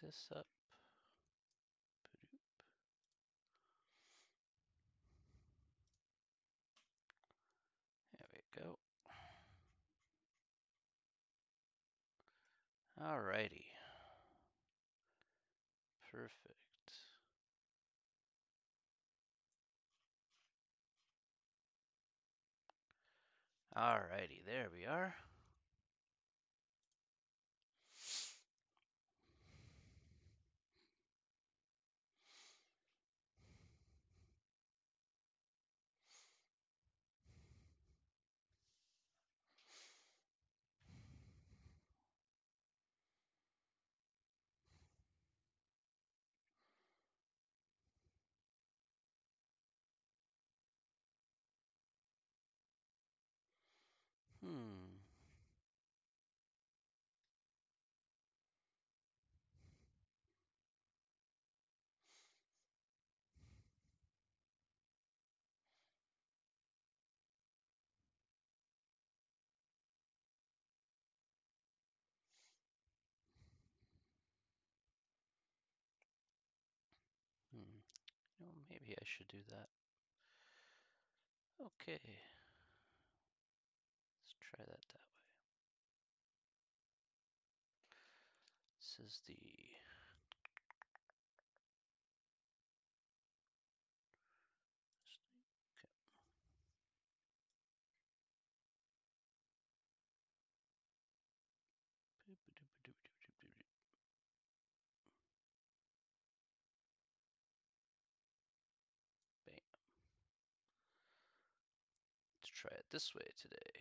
this up. There we go. Alrighty. Perfect. Alrighty, there we are. Hmm. Hmm. You know, maybe I should do that. Okay. Let's try that way. This is the bam. Let's try it this way today.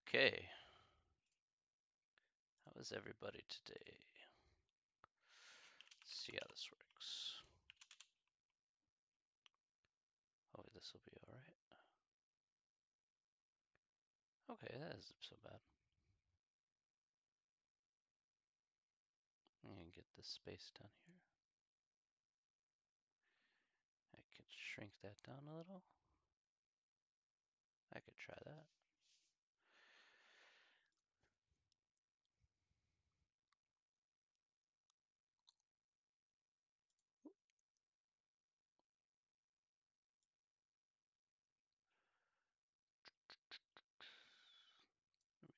Okay. How is everybody today? Let's see how this works. Hopefully this will be alright. Okay, that isn't so bad. I can get this space down here. I could shrink that down a little. I could try that.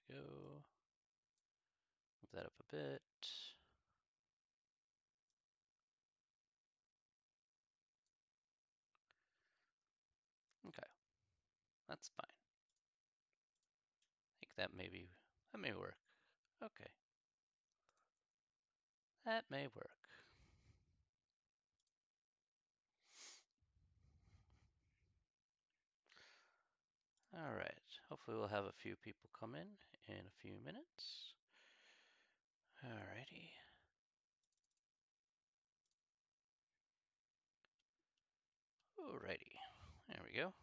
There we go. Move that up a bit. Okay, that's fine. I think that may work. Okay, that may work. All right. Hopefully we'll have a few people come in a few minutes. Alrighty. Alrighty. There we go. A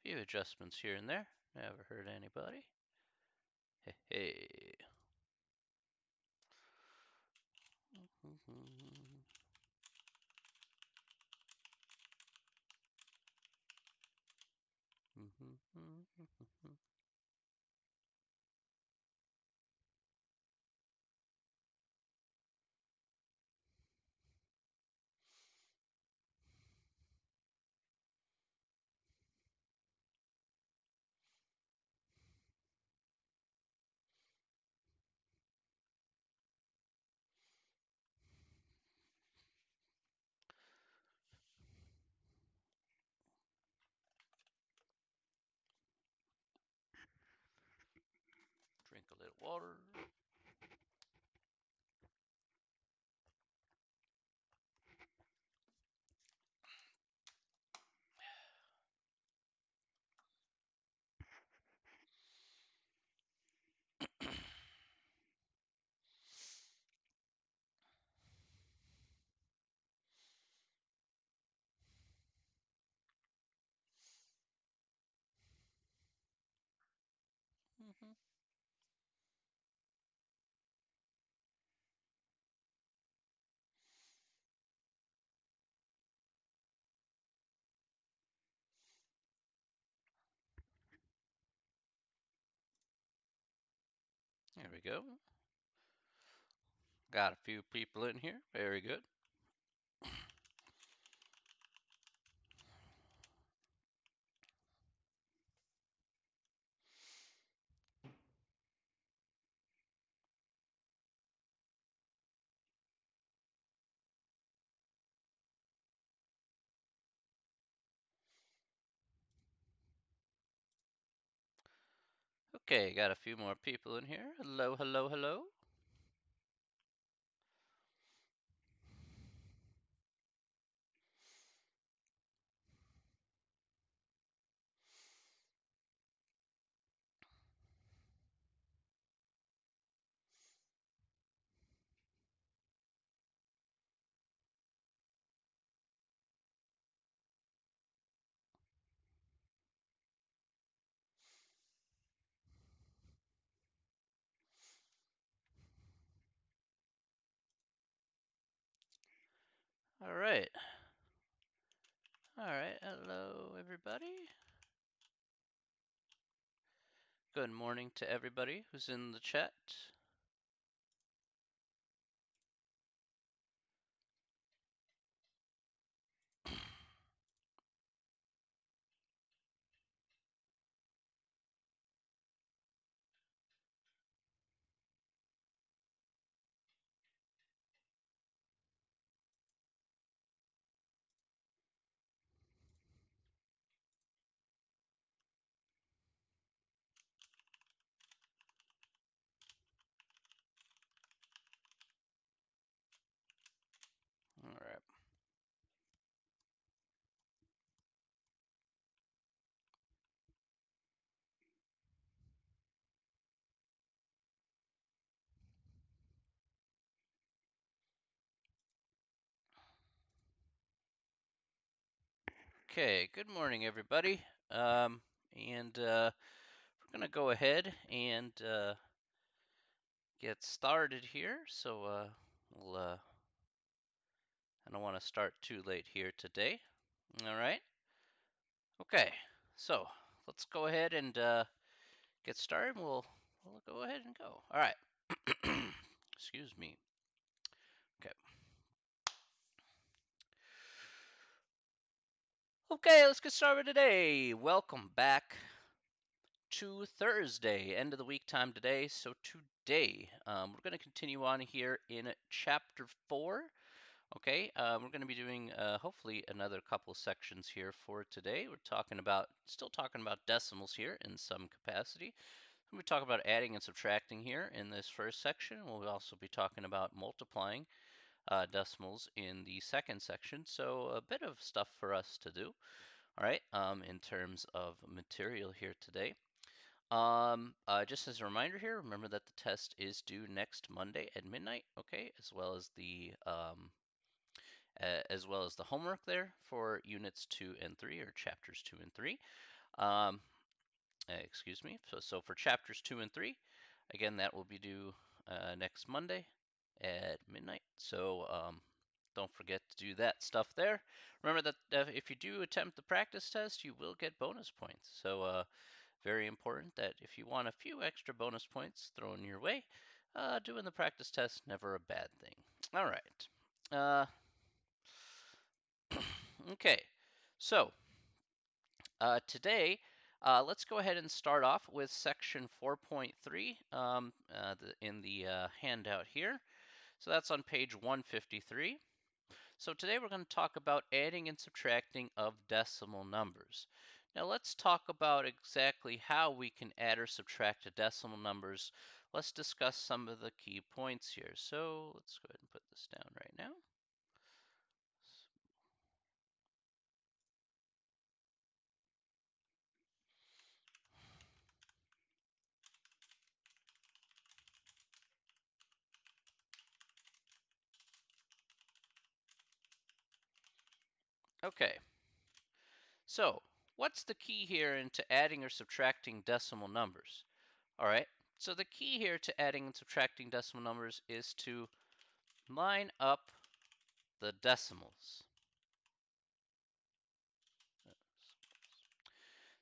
few adjustments here and there. Never hurt anybody. Hey, hey. water. Mm-hmm. There we go. Got a few people in here. Very good. Okay, got a few more people in here. Hello, hello, hello. All right. All right. Hello, everybody. Good morning to everybody who's in the chat. All right. Okay, good morning, everybody. And we're going to go ahead and get started here. So we'll, I don't want to start too late here today. All right. Okay, so let's go ahead and get started. We'll go ahead and go. All right. Excuse me. Okay. Okay, let's get started today. Welcome back to Thursday, end of the week time today. So today, we're going to continue on here in chapter 4. Okay, we're going to be doing hopefully another couple sections here for today. Still talking about decimals here in some capacity. We talk about adding and subtracting here in this first section. We'll also be talking about multiplying decimals in the second section. So a bit of stuff for us to do. All right, in terms of material here today. Just as a reminder here, remember that the test is due next Monday at midnight, okay, as well as the homework there for units 2 and 3 or chapters 2 and 3. Um, excuse me. So for chapters 2 and 3, again, that will be due next Monday at midnight. So don't forget to do that stuff there. Remember that if you do attempt the practice test, you will get bonus points. So very important that if you want a few extra bonus points thrown your way, doing the practice test, never a bad thing. All right. Okay, so today, let's go ahead and start off with section 4.3 in the handout here. So that's on page 153. So today we're going to talk about adding and subtracting of decimal numbers. Now let's talk about exactly how we can add or subtract decimal numbers let's discuss some of the key points here. So let's go ahead and put this down right now. Okay, so what's the key here into adding or subtracting decimal numbers? All right, so the key here to adding and subtracting decimal numbers is to line up the decimals.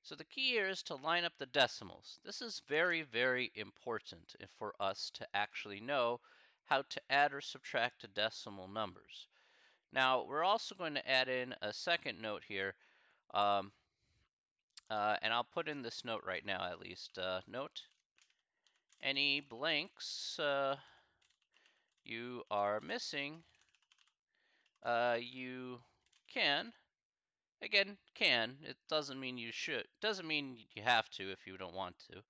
So the key here is to line up the decimals. This is very, very important for us to actually know how to add or subtract decimal numbers. Now, we're also going to add in a second note here, um, and I'll put in this note right now at least. Note, any blanks you are missing, you can. Again, can. It doesn't mean you should. Doesn't mean you have to if you don't want to.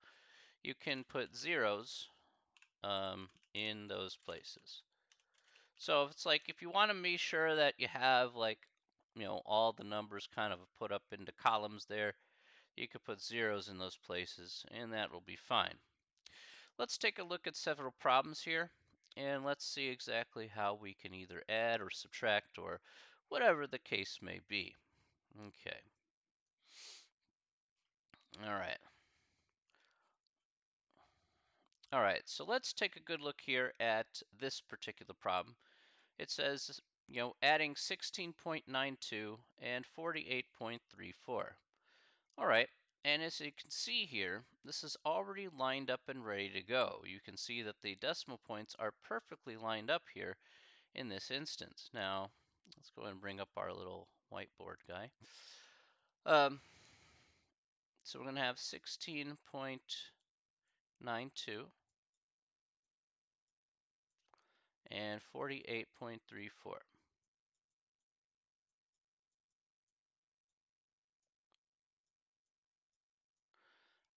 You can put zeros in those places. So it's like if you want to be sure that you have like, all the numbers kind of put up into columns there, you could put zeros in those places and that will be fine. Let's take a look at several problems here and let's see exactly how we can either add or subtract or whatever the case may be. Okay. All right. All right, so let's take a good look here at this particular problem. It says, adding 16.92 and 48.34. All right, and as you can see here, this is already lined up and ready to go. You can see that the decimal points are perfectly lined up here in this instance. Now, let's go ahead and bring up our little whiteboard guy. So we're going to have 16.92 and 48.34.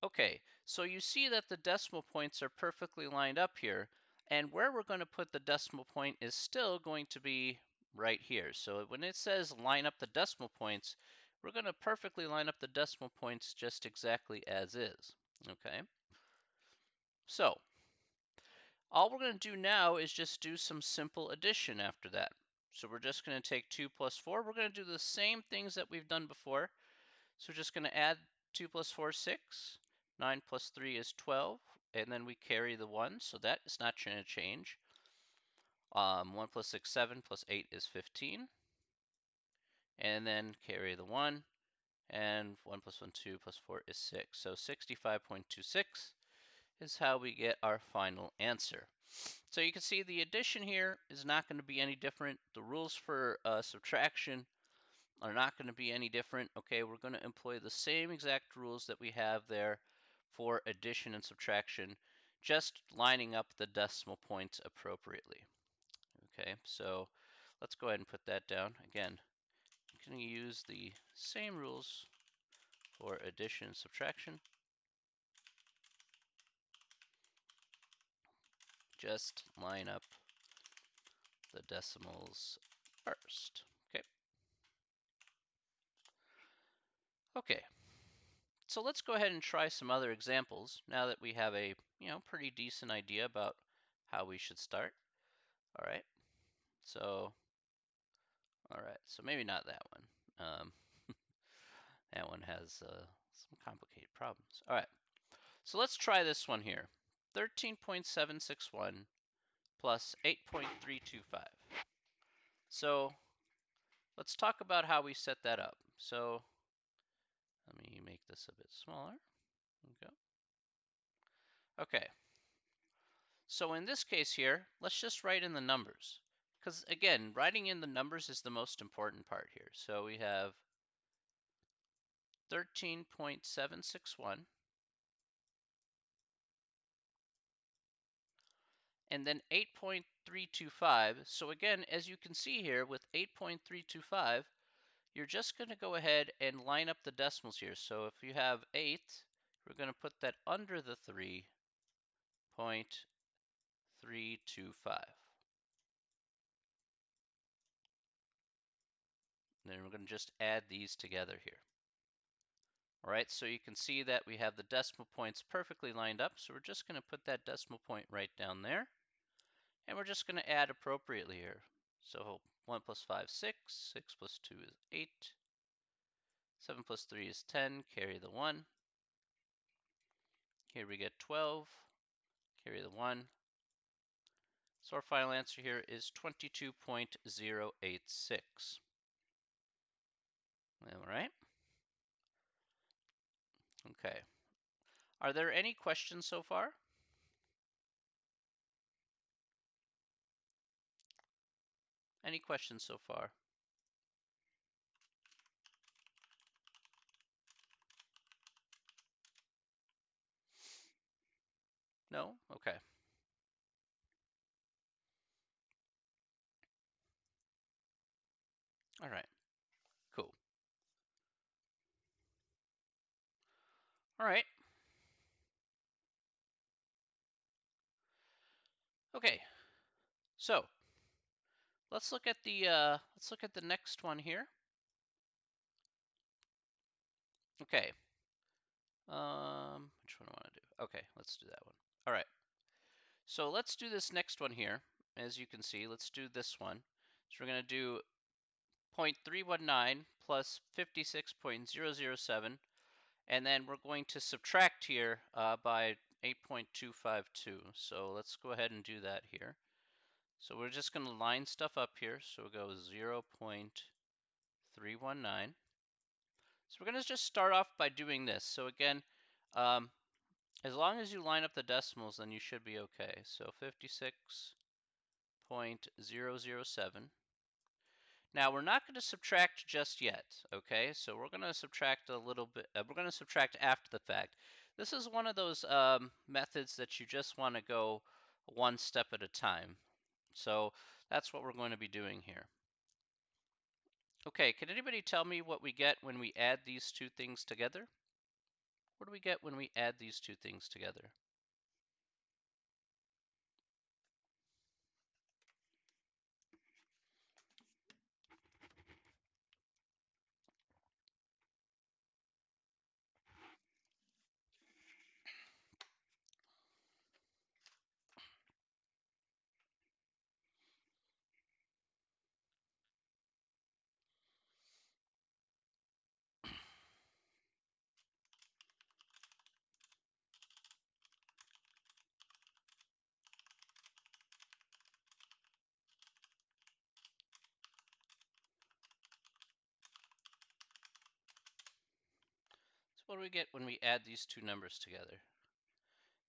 Okay, so you see that the decimal points are perfectly lined up here, and where we're going to put the decimal point is still going to be right here. So when it says line up the decimal points, we're going to perfectly line up the decimal points just exactly as is. Okay, so all we're going to do now is just do some simple addition after that. So we're just going to take 2 plus 4. We're going to do the same things that we've done before. So we're just going to add 2 plus 4 is 6. 9 plus 3 is 12. And then we carry the 1, so that is not going to change. 1 plus 6, 7 plus 8 is 15. And then carry the 1. And 1 plus 1, 2 plus 4 is 6. So 65.26 is how we get our final answer. So you can see the addition here is not going to be any different. The rules for subtraction are not going to be any different. Okay, we're going to employ the same exact rules that we have there for addition and subtraction, just lining up the decimal points appropriately. Okay, so let's go ahead and put that down. Again, I'm going to use the same rules for addition and subtraction. Just line up the decimals first. Okay. Okay. So let's go ahead and try some other examples now that we have a, pretty decent idea about how we should start. All right. So, all right. So maybe not that one. That one has some complicated problems. All right. So let's try this one here. 13.761 plus 8.325. So let's talk about how we set that up. So let me make this a bit smaller. Okay. Okay. So in this case here, let's just write in the numbers. Because again, writing in the numbers is the most important part here. So we have 13.761 and then 8.325. So again, as you can see here with 8.325, you're just going to go ahead and line up the decimals here. So if you have 8, we're going to put that under the 3 0.325. And then we're going to just add these together here. All right, so you can see that we have the decimal points perfectly lined up. So we're just going to put that decimal point right down there. And we're just going to add appropriately here. So 1 plus 5, 6. 6 plus 2 is 8. 7 plus 3 is 10. Carry the 1. Here we get 12. Carry the 1. So our final answer here is 22.086. All right. Okay. Are there any questions so far? Any questions so far? No? Okay. All right. Cool. All right. Okay. So let's look at the next one here. Okay. Which one do I want to do? Okay, let's do that one. All right. So let's do this next one here. As you can see, let's do this one. So we're going to do 0.319 plus 56.007, and then we're going to subtract here by 8.252. So let's go ahead and do that here. So we're just going to line stuff up here. So we'll go 0.319. So we're going to just start off by doing this. So again, as long as you line up the decimals, then you should be okay. So 56.007. Now we're not going to subtract just yet, okay? So we're going to subtract a little bit. We're going to subtract after the fact. This is one of those methods that you just want to go one step at a time. So that's what we're going to be doing here. Okay, can anybody tell me what we get when we add these two things together? What do we get when we add these two things together? So what do we get when we add these two numbers together?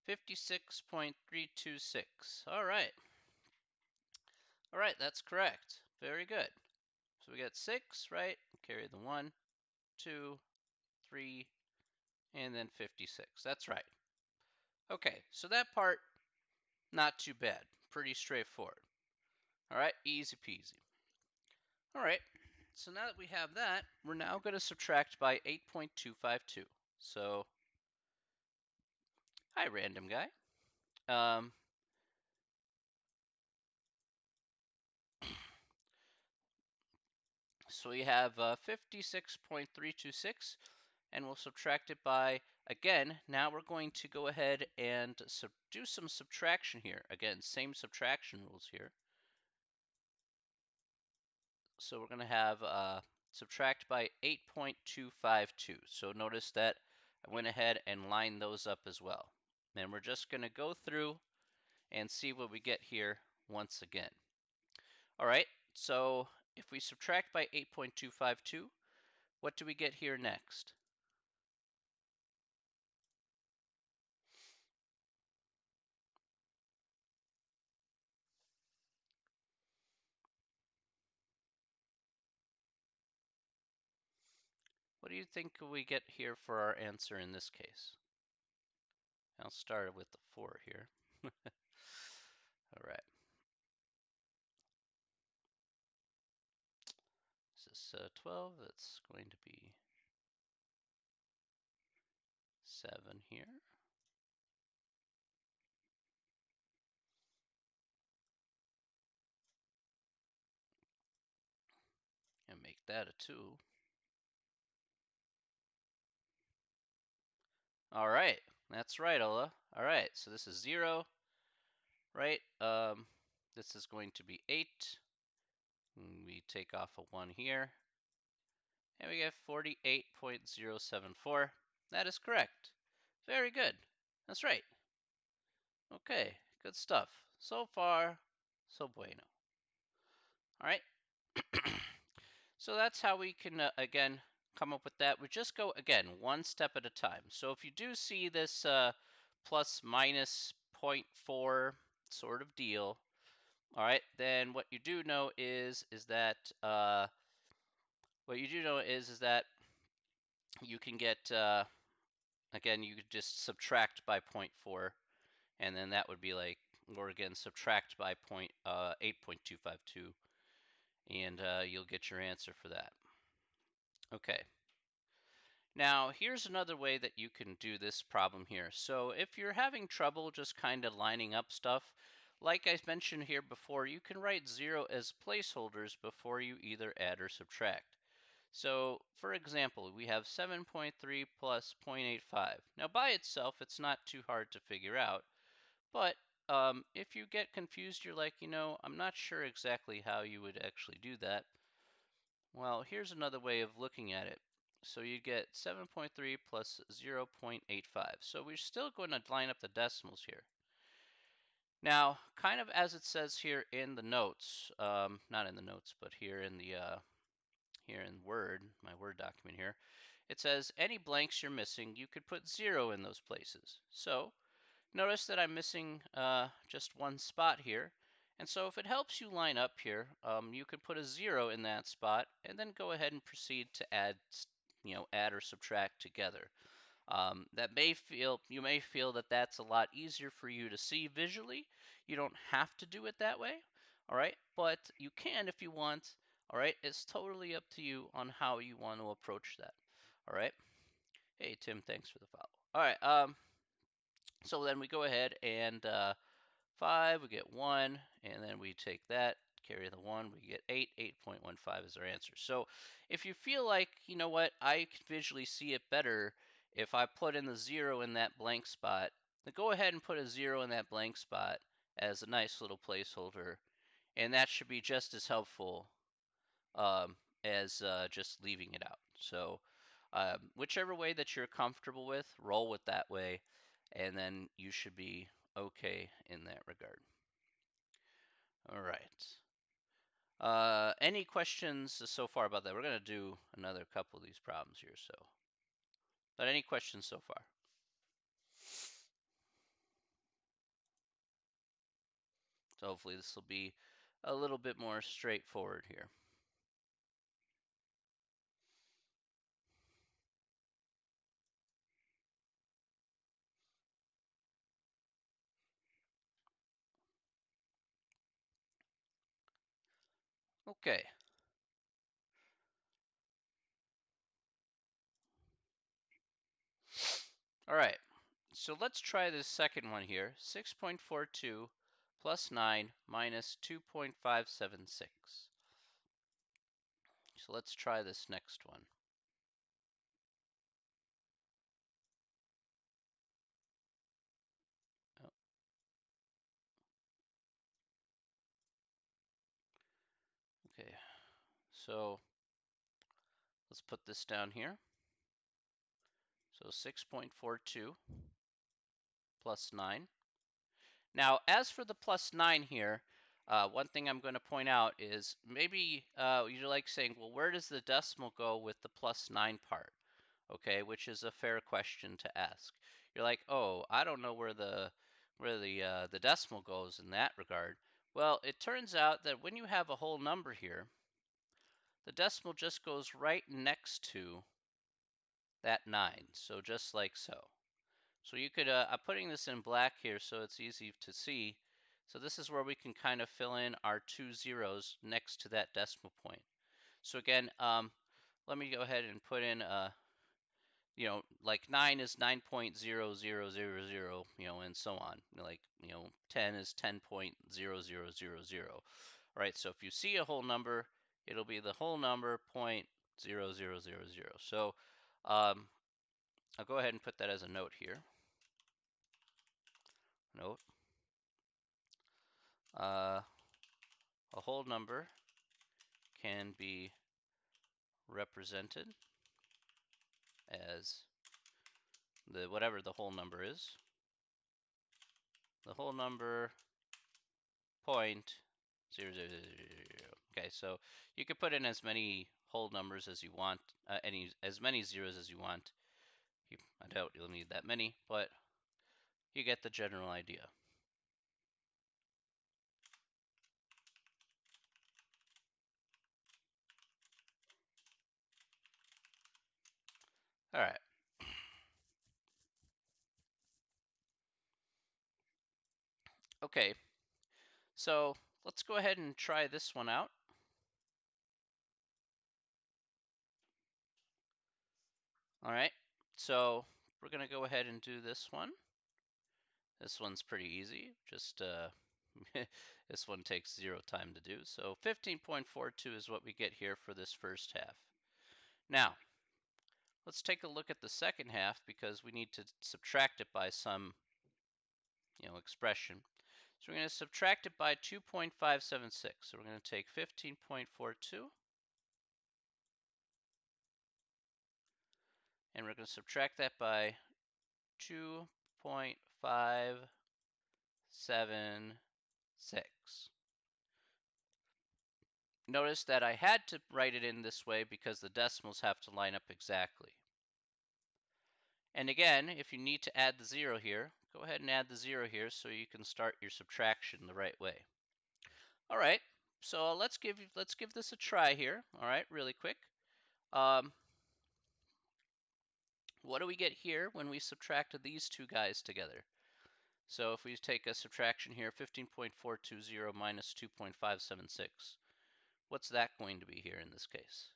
56.326. All right. All right, that's correct. Very good. So we got 6, right? Carry the 1, 2, 3, and then 56. That's right. Okay, so that part, not too bad. Pretty straightforward. All right, easy peasy. All right, so now that we have that, we're now going to subtract by 8.252. So, hi, random guy. So we have 56.326, and we'll subtract it by, again, now we're going to go ahead and do some subtraction here. Again, same subtraction rules here. So we're going to have subtract by 8.252. So notice that I went ahead and lined those up as well. And we're just going to go through and see what we get here once again. All right, so if we subtract by 8.252, what do we get here next? What do you think we get here for our answer in this case? I'll start with the 4 here. All right. This is 12. That's going to be 7 here. make that a 2. All right, that's right, Ola. All right, so this is 0, right? This is going to be 8. We take off a 1 here, and we get 48.074. That is correct. Very good. That's right. Okay, good stuff. So far, so bueno. All right. So that's how we can, again, come up with that. We just go, again, one step at a time. So if you do see this plus minus 0.4 sort of deal, all right, then what you do know is that you can get, again, you could just subtract by 0.4, and then that would be like, or again, subtract by 8.252, and you'll get your answer for that. Okay. Now, here's another way that you can do this problem here. So if you're having trouble just kind of lining up stuff, like I mentioned here before, you can write 0 as placeholders before you either add or subtract. So, for example, we have 7.3 plus 0.85. Now, by itself, it's not too hard to figure out, but if you get confused, you're like, I'm not sure exactly how you would actually do that. Well, here's another way of looking at it. So you get 7.3 plus 0.85. So we're still going to line up the decimals here. Now, kind of as it says here in the notes, not in the notes, but here in Word, my Word document here, it says any blanks you're missing, you could put 0 in those places. So notice that I'm missing just one spot here. And so if it helps you line up here, you could put a 0 in that spot and then go ahead and proceed to add, add or subtract together. You may feel that that's a lot easier for you to see visually. You don't have to do it that way, all right? But you can if you want, all right? It's totally up to you on how you want to approach that, all right? Hey, Tim, thanks for the follow. All right, so then we go ahead and 5, we get 1, and then we take that, carry the 1, we get 8. 8.15 is our answer. So if you feel like, you know what, I can visually see it better if I put in the 0 in that blank spot, then go ahead and put a 0 in that blank spot as a nice little placeholder, and that should be just as helpful as just leaving it out. So whichever way that you're comfortable with, roll with that way, and then you should be okay in that regard. All right. Any questions so far about that? We're going to do another couple of these problems here, but any questions so far? So hopefully this will be a little bit more straightforward here. Okay. All right. So let's try this second one here. 6.42 plus 9 minus 2.576. So let's try this next one. Oh. Okay, so let's put this down here. So 6.42 plus 9. Now, as for the plus 9 here, one thing I'm going to point out is maybe you're like saying, well, where does the decimal go with the plus 9 part? Okay, which is a fair question to ask. You're like, oh, I don't know where the decimal goes in that regard. Well, it turns out that when you have a whole number here, the decimal just goes right next to that 9. So just like so. So you could, I'm putting this in black here so it's easy to see. So this is where we can kind of fill in our 2 zeros next to that decimal point. So again, let me go ahead and put in, like 9 is 9.0000, and so on. Like, 10 is 10.0000. All right, so if you see a whole number, it'll be the whole number 0.0000. So I'll go ahead and put that as a note here. Note. A whole number can be represented as whatever the whole number is. The whole number 0.0000. Okay, so you could put in as many whole numbers as you want, as many zeros as you want. I doubt you'll need that many, but you get the general idea. All right. Okay, so let's go ahead and try this one out. All right, so we're going to go ahead and do this one. This one's pretty easy. Just this one takes 0 time to do. So 15.42 is what we get here for this first half. Now, let's take a look at the second half because we need to subtract it by some, expression. So we're going to subtract it by 2.576. So we're going to take 15.42 and we're going to subtract that by 2.576. Notice that I had to write it in this way because the decimals have to line up exactly. And again, if you need to add the 0 here, go ahead and add the 0 here so you can start your subtraction the right way. All right, so let's give this a try here. All right, really quick. What do we get here when we subtracted these two guys together? So if we take a subtraction here, 15.420 minus 2.576, what's that going to be here in this case?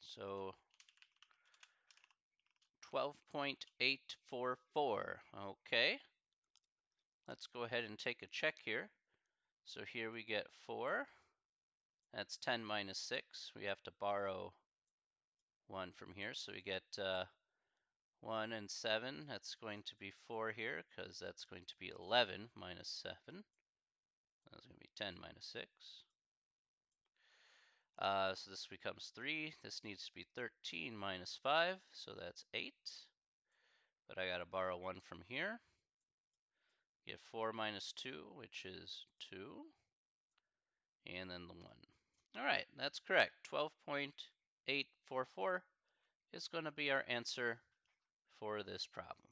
So 12.844. Okay. Let's go ahead and take a check here. So here we get 4. That's 10 minus 6. We have to borrow 1 from here. So we get 1 and 7. That's going to be 4 here because that's going to be 11 minus 7. That's going to be 10 minus 6. So this becomes 3. This needs to be 13 minus 5. So that's 8. But I got to borrow 1 from here. Get 4 minus 2, which is 2. And then the 1. All right, that's correct. 12.844 is going to be our answer for this problem.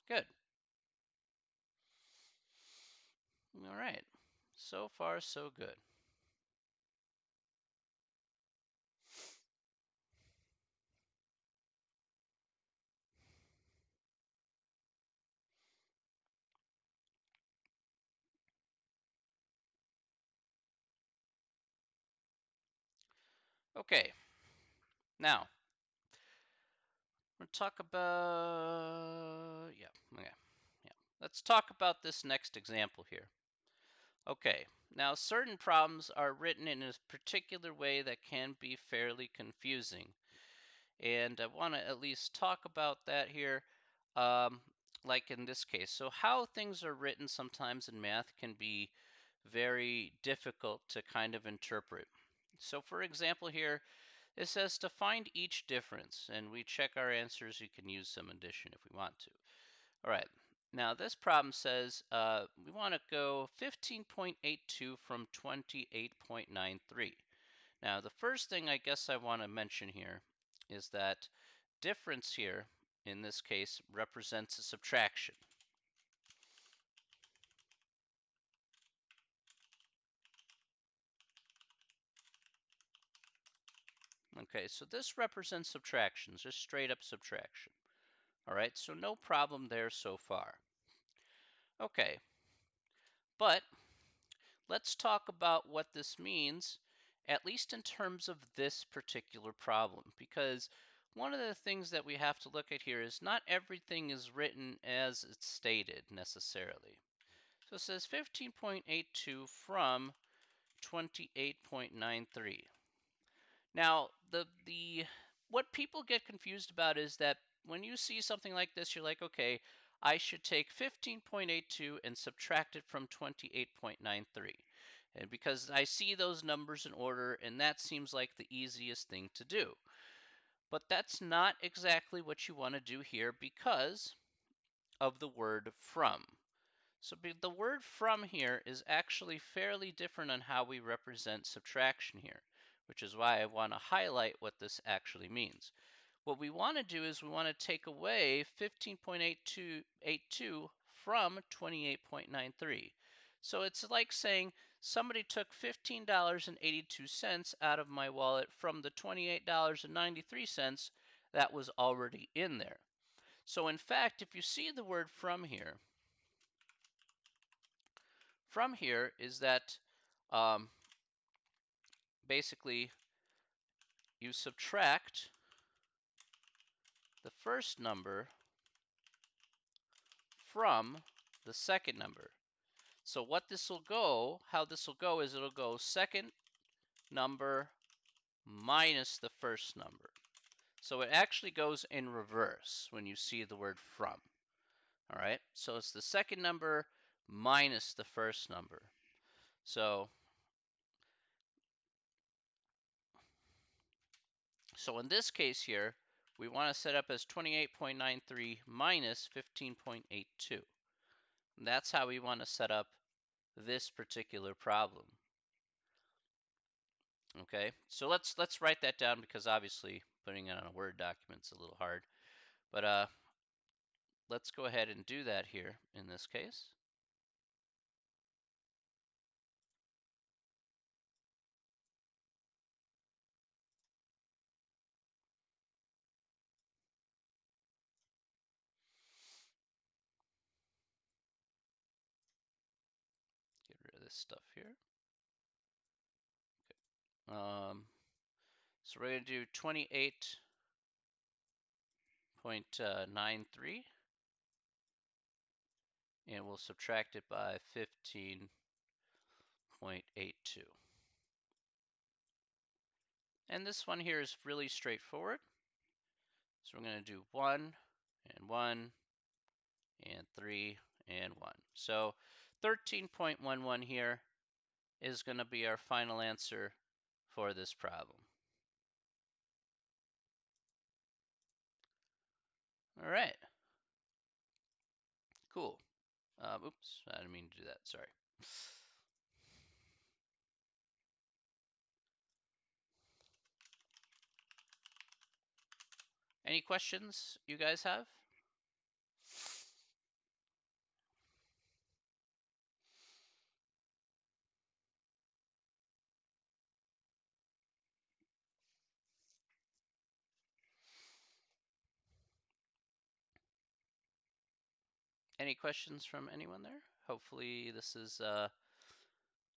Good. All right. So far, so good. Okay. Now, we'll talk about, okay. Let's talk about this next example here. Okay, now certain problems are written in a particular way that can be fairly confusing. And I want to at least talk about that here, like in this case. So how things are written sometimes in math can be very difficult to kind of interpret. So for example here, it says to find each difference, and we check our answers. You can use some addition if we want to. All right, now this problem says we want to go 15.82 from 28.93. Now the first thing I guess I want to mention here is that difference here, in this case, represents a subtraction. Okay, so this represents subtraction, just straight up subtraction. All right, so no problem there so far. Okay, but let's talk about what this means, at least in terms of this particular problem, because one of the things that we have to look at here is not everything is written as it's stated necessarily. So it says 15.82 from 28.93. Now, the what people get confused about is that when you see something like this, you're like, okay, I should take 15.82 and subtract it from 28.93. And because I see those numbers in order, and that seems like the easiest thing to do. But that's not exactly what you want to do here because of the word from. So the word from here is actually fairly different on how we represent subtraction here, which is why I want to highlight what this actually means. What we want to do is we want to take away 15.82 from 28.93. So it's like saying somebody took $15.82 out of my wallet from the $28.93 that was already in there. So in fact, if you see the word from here is that basically you subtract the first number from the second number. So what this will go, how this will go is it'll go second number minus the first number. So it actually goes in reverse when you see the word from. All right, so it's the second number minus the first number. So in this case here, we want to set up as 28.93 minus 15.82. That's how we want to set up this particular problem. Okay, so let's write that down because obviously putting it on a Word document is a little hard. But let's go ahead and do that here in this case. Get rid of this stuff here. Okay. So we're going to do 28.93, and we'll subtract it by 15.82. And this one here is really straightforward. So we're going to do 1 and 1 and 3 and 1. So 13.11 here is going to be our final answer for this problem. All right. Cool. Oops, I didn't mean to do that. Sorry. Any questions you guys have? Any questions from anyone there? Hopefully this is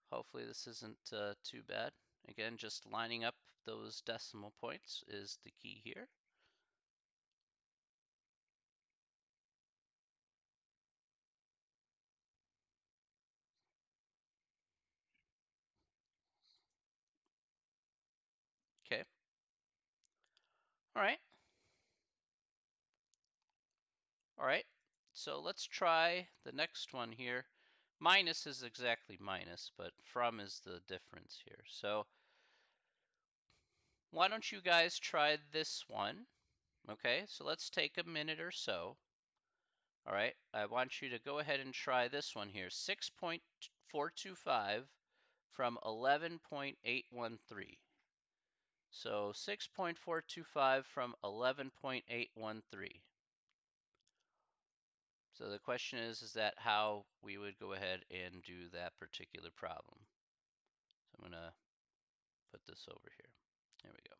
hopefully this isn't too bad. Again, just lining up those decimal points is the key here. Okay. All right. All right. So let's try the next one here. Minus is exactly minus, but from is the difference here. So why don't you guys try this one? Okay, so let's take a minute or so. All right, I want you to go ahead and try this one here. 6.425 from 11.813. So 6.425 from 11.813. So the question is that how we would go ahead and do that particular problem. So I'm going to put this over here. There we go.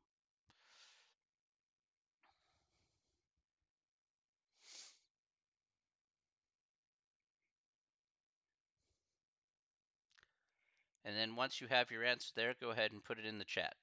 And then once you have your answer there, go ahead and put it in the chat.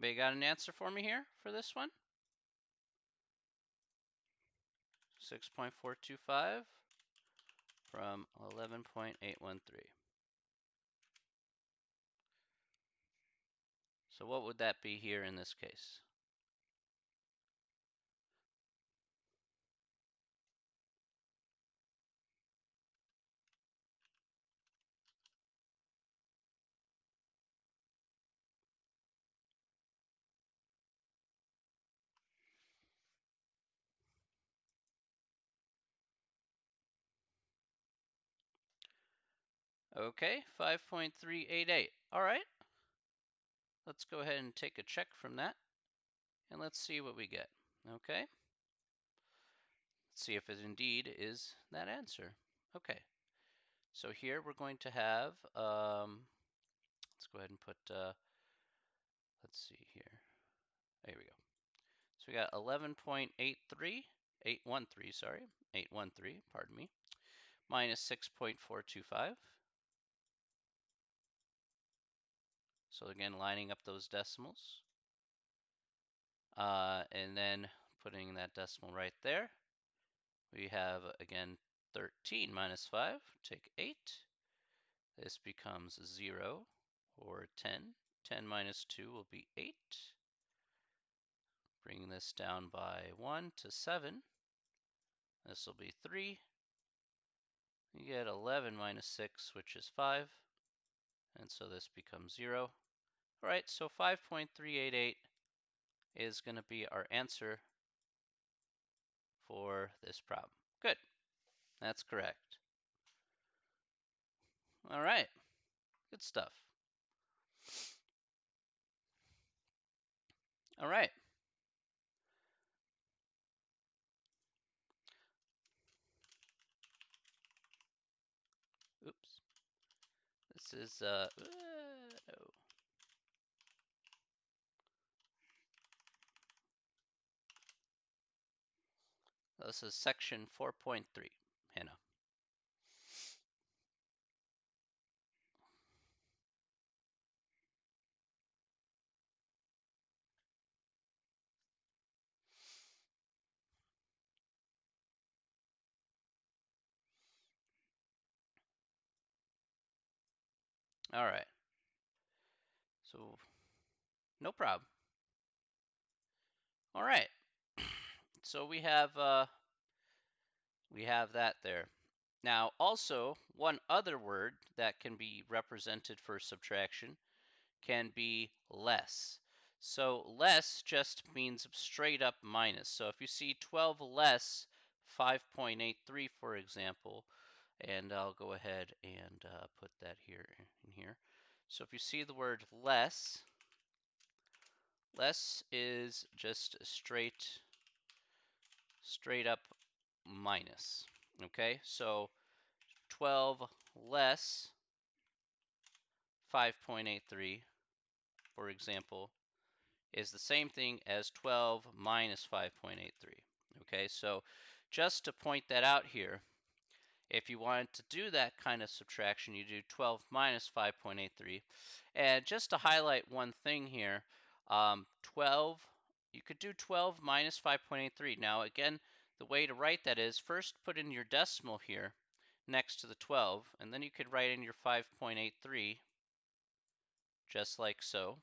Anybody got an answer for me here for this one? 6.425 from 11.813. So what would that be here in this case? Okay, 5.388. All right. Let's go ahead and take a check from that, and let's see what we get. Okay. Let's see if it indeed is that answer. Okay. So here we're going to have, let's go ahead and put, let's see here. There we go. So we got 11.83, 813, sorry, 813, pardon me, minus 6.425. So again, lining up those decimals. And then putting that decimal right there. We have, again, 13 minus 5, take 8. This becomes 0, or 10. 10 minus 2 will be 8. Bring this down by 1 to 7. This will be 3. You get 11 minus 6, which is 5. And so this becomes 0. All right, so 5.388 is going to be our answer for this problem. Good. That's correct. All right. Good stuff. All right. Oops. This is, no. This is section 4.3, Hannah. All right. So, no problem. All right. So we have that there. Now, also, one other word that can be represented for subtraction can be less. So less just means straight up minus. So if you see 12 less 5.83, for example, and I'll go ahead and put that here in here. So if you see the word less, less is just straight up minus. Okay, so 12 less 5.83, for example, is the same thing as 12 minus 5.83. Okay, so just to point that out here, if you wanted to do that kind of subtraction, you do 12 minus 5.83. And just to highlight one thing here, 12, you could do 12 minus 5.83. Now again, the way to write that is first put in your decimal here next to the 12, and then you could write in your 5.83 just like so.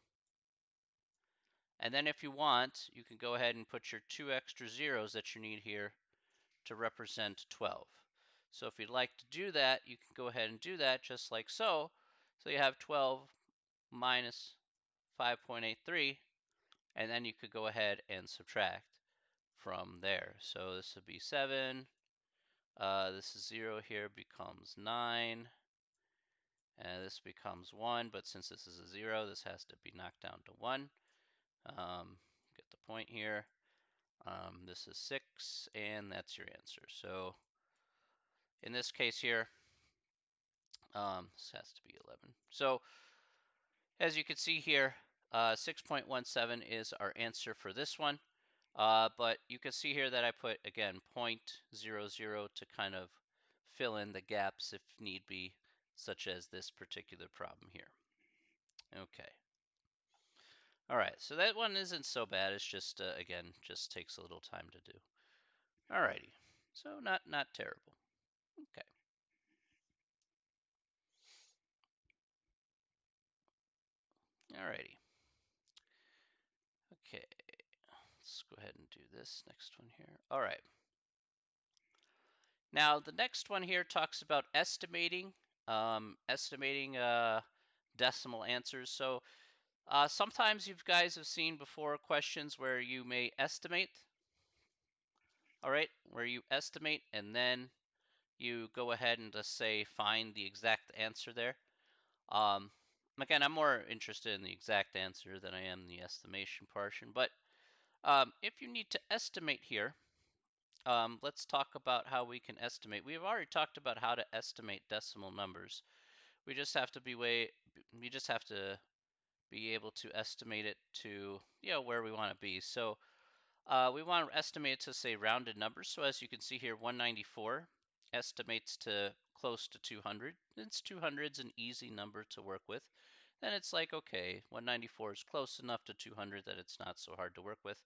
And then if you want, you can go ahead and put your 2 extra zeros that you need here to represent 12. So if you'd like to do that, you can go ahead and do that just like so. So you have 12 minus 5.83, and then you could go ahead and subtract from there. So this would be 7. This is 0 here becomes 9. And this becomes 1, but since this is a 0, this has to be knocked down to 1. Get the point here. This is 6, and that's your answer. So in this case here, this has to be 11. So as you can see here, 6.17 is our answer for this one. But you can see here that I put, again, 0.00 to kind of fill in the gaps if need be, such as this particular problem here. Okay. All right, so that one isn't so bad. It's just, again, just takes a little time to do. All righty, so not terrible. Okay. All righty. Okay, let's go ahead and do this next one here. All right. Now, the next one here talks about estimating, estimating decimal answers. So sometimes you guys have seen before questions where you may estimate, all right, where you estimate and then you go ahead and just say find the exact answer there. Um, Again, I'm more interested in the exact answer than I am the estimation portion. But if you need to estimate here, let's talk about how we can estimate. We've already talked about how to estimate decimal numbers. We just have to we just have to be able to estimate it to, where we want to be. So we want to estimate it to say rounded numbers. So as you can see here, 194 estimates to close to 200. Since 200 is an easy number to work with, then it's like, okay, 194 is close enough to 200 that it's not so hard to work with.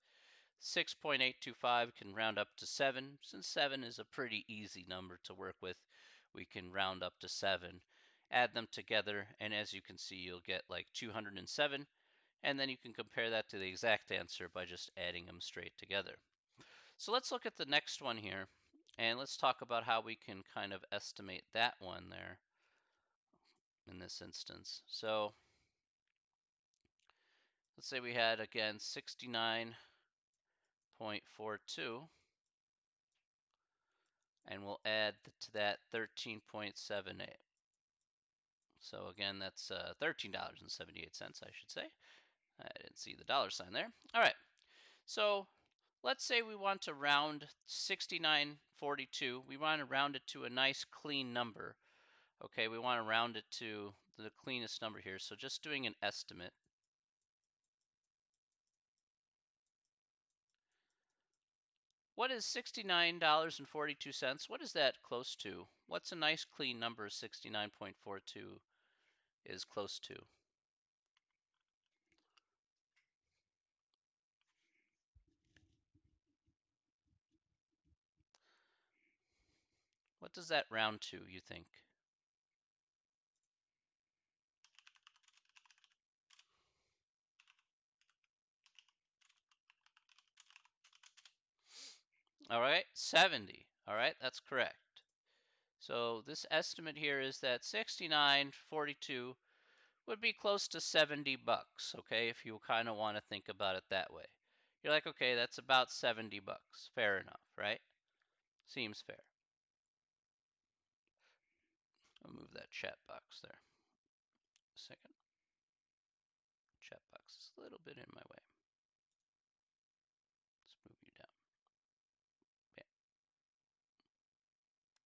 6.825 can round up to 7. Since 7 is a pretty easy number to work with, we can round up to 7. Add them together, and as you can see, you'll get like 207, and then you can compare that to the exact answer by just adding them straight together. So let's look at the next one here, and let's talk about how we can kind of estimate that one there in this instance. So let's say we had, again, 69.42, and we'll add to that 13.78. So again, that's $13.78, I should say. I didn't see the dollar sign there. All right, so let's say we want to round 69.42. We want to round it to a nice clean number. Okay, we want to round it to the cleanest number here. So just doing an estimate. What is $69.42? What is that close to? What's a nice clean number 69.42 is close to? What does that round to, you think? All right, 70. All right, that's correct. So this estimate here is that 69.42 would be close to 70 bucks, okay, if you kind of want to think about it that way. You're like, okay, that's about 70 bucks. Fair enough, right? Seems fair. I'll move that chat box there. A second. Chat box is a little bit in my way. Let's move you down. Yeah.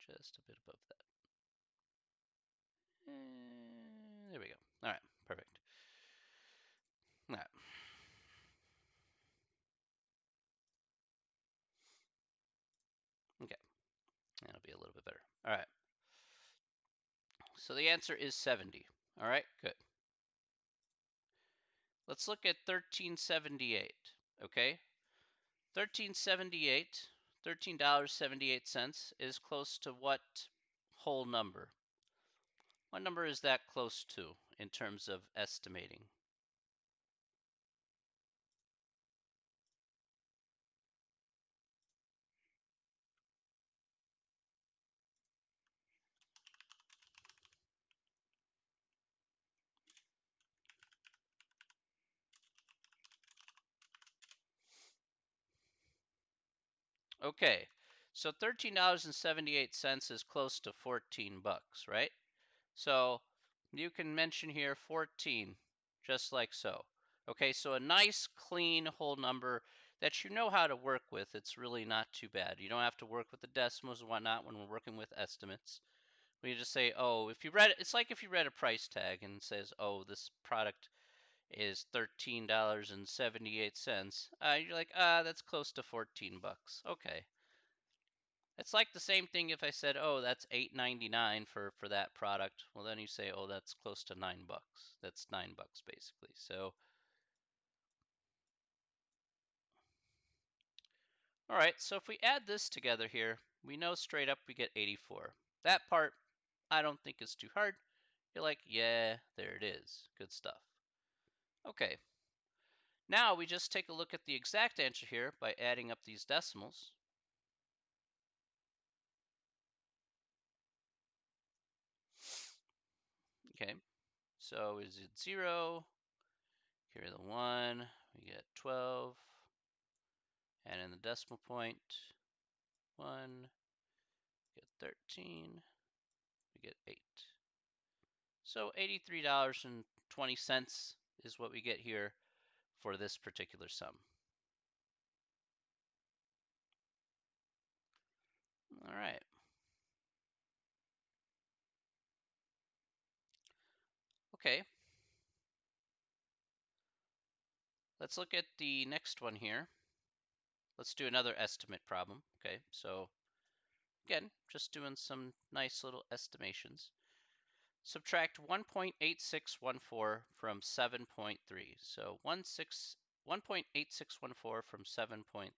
Just a bit above that. And there we go. All right, perfect. All right. Okay, that'll be a little bit better. All right. So the answer is 70. All right, good. Let's look at 1378. Okay, 1378, $13.78 is close to what whole number? What number is that close to in terms of estimating? Okay, so $13.78 is close to 14 bucks, right? So you can mention here 14, just like so. Okay, so a nice clean whole number that you know how to work with. It's really not too bad. You don't have to work with the decimals and whatnot when we're working with estimates. We just say, oh, if you read it, it's like if you read a price tag and it says, oh, this product is $13.78. You're like, that's close to 14 bucks. Okay. It's like the same thing if I said, oh, that's $8.99 for that product. Well, then you say, oh, that's close to 9 bucks. That's 9 bucks basically. So All right, so if we add this together here, we know straight up we get 84. That part, I don't think is too hard. You're like, yeah, there it is. Good stuff. Okay, now we just take a look at the exact answer here by adding up these decimals. Okay, so is it 0? Here the 1, we get 12. And in the decimal point, 1, we get 13, we get 8. So $83.20 is what we get here for this particular sum. All right. Okay. Let's look at the next one here. Let's do another estimate problem. Okay, so again, just doing some nice little estimations. Subtract 1.8614 from 7.3. So 1.8614 from 7.3.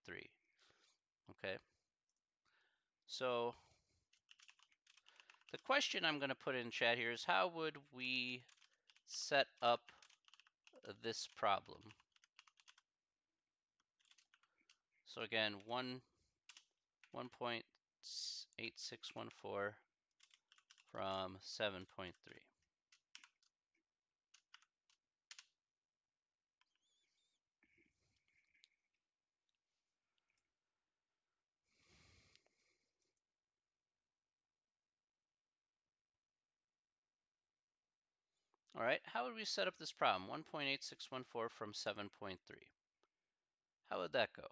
Okay. So the question I'm going to put in chat here is, how would we set up this problem? So again, 1.8614 from 7.3. All right, how would we set up this problem? 1.8614 from 7.3. How would that go?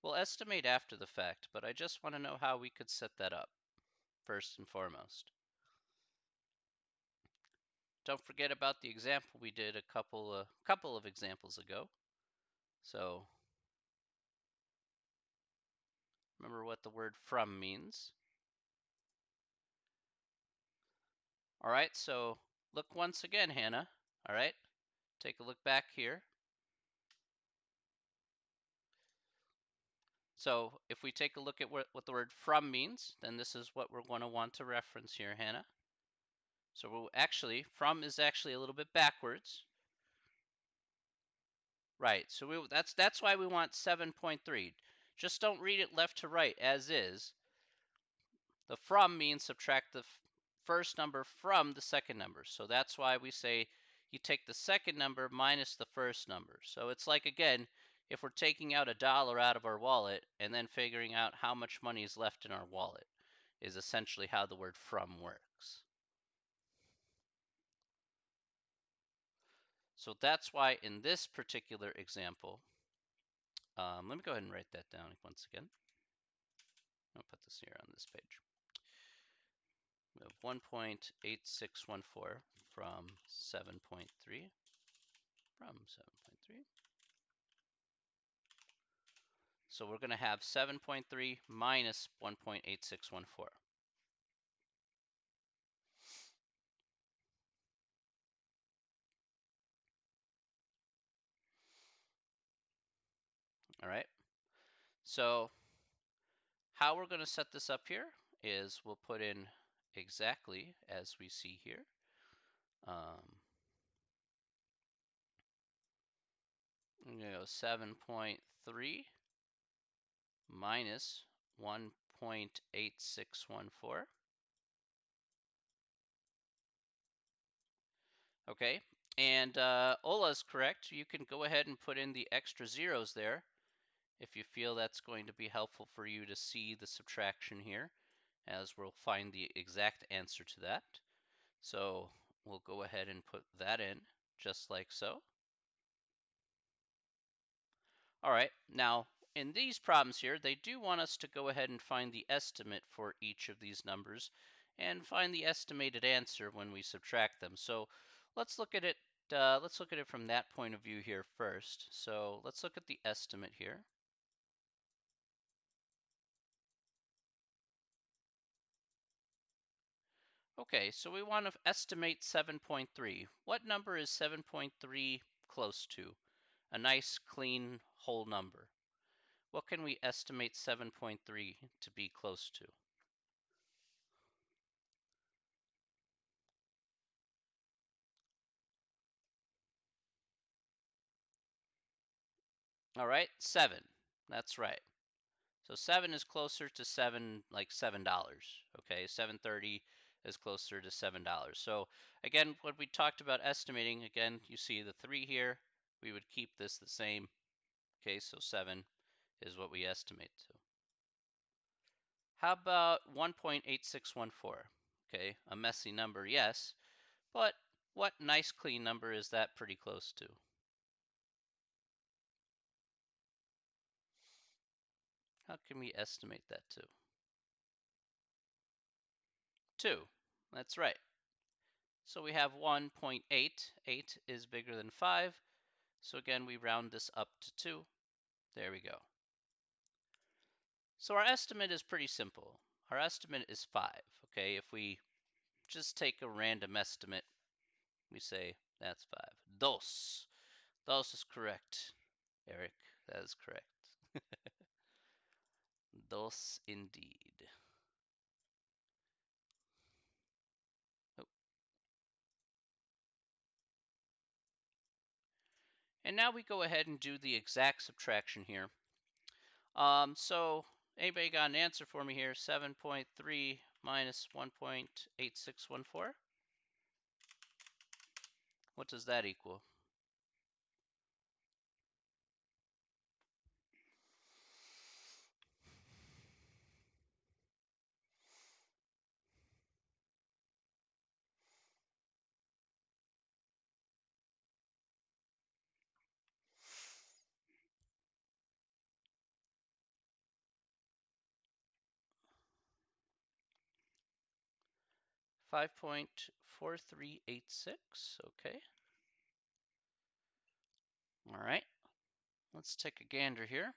We'll estimate after the fact, but I just want to know how we could set that up, first and foremost. Don't forget about the example we did a couple of examples ago. So remember what the word from means. All right, so look once again, Hannah. All right, take a look back here. So if we take a look at what the word from means, then this is what we're going to want to reference here, Hannah. So we'll actually, from is actually a little bit backwards. Right, so that's why we want 7.3. Just don't read it left to right as is. The from means subtract the first number from the second number. So that's why we say you take the second number minus the first number. So it's like, again, if we're taking out $1 out of our wallet and then figuring out how much money is left in our wallet, is essentially how the word from works. So that's why in this particular example, let me go ahead and write that down once again. I'll put this here on this page. We have 1.8614 from 7.3 from 7.3. So we're going to have 7.3 minus 1.8614. All right. So how we're going to set this up here is we'll put in exactly as we see here. I'm going to go 7.3 minus 1.8614. Okay, and Ola's correct. You can go ahead and put in the extra zeros there if you feel that's going to be helpful for you to see the subtraction here, as we'll find the exact answer to that. So we'll go ahead and put that in just like so. All right, now in these problems here, they do want us to go ahead and find the estimate for each of these numbers and find the estimated answer when we subtract them. So let's look at it from that point of view here first. So let's look at the estimate here. Okay, so we want to estimate 7.3. What number is 7.3 close to? A nice, clean, whole number. What can we estimate 7.3 to be close to? All right, 7. That's right. So 7 is closer to 7, like $7. Okay, 730 is closer to $7. So again, when we talked about estimating, again, you see the 3 here. We would keep this the same. Okay, so 7 is what we estimate to. How about 1.8614? Okay, a messy number, yes, but what nice clean number is that pretty close to? How can we estimate that to? 2. That's right. So we have 1.8. 8 is bigger than 5. So again, we round this up to 2. There we go. So our estimate is pretty simple. Our estimate is 5. Okay, if we just take a random estimate, we say that's 5. Dos. Dos is correct, Eric. That is correct. Dos indeed. Oh. And now we go ahead and do the exact subtraction here. So anybody got an answer for me here? 7.3 minus 1.8614? What does that equal? $5.4386. Okay. All right. Let's take a gander here.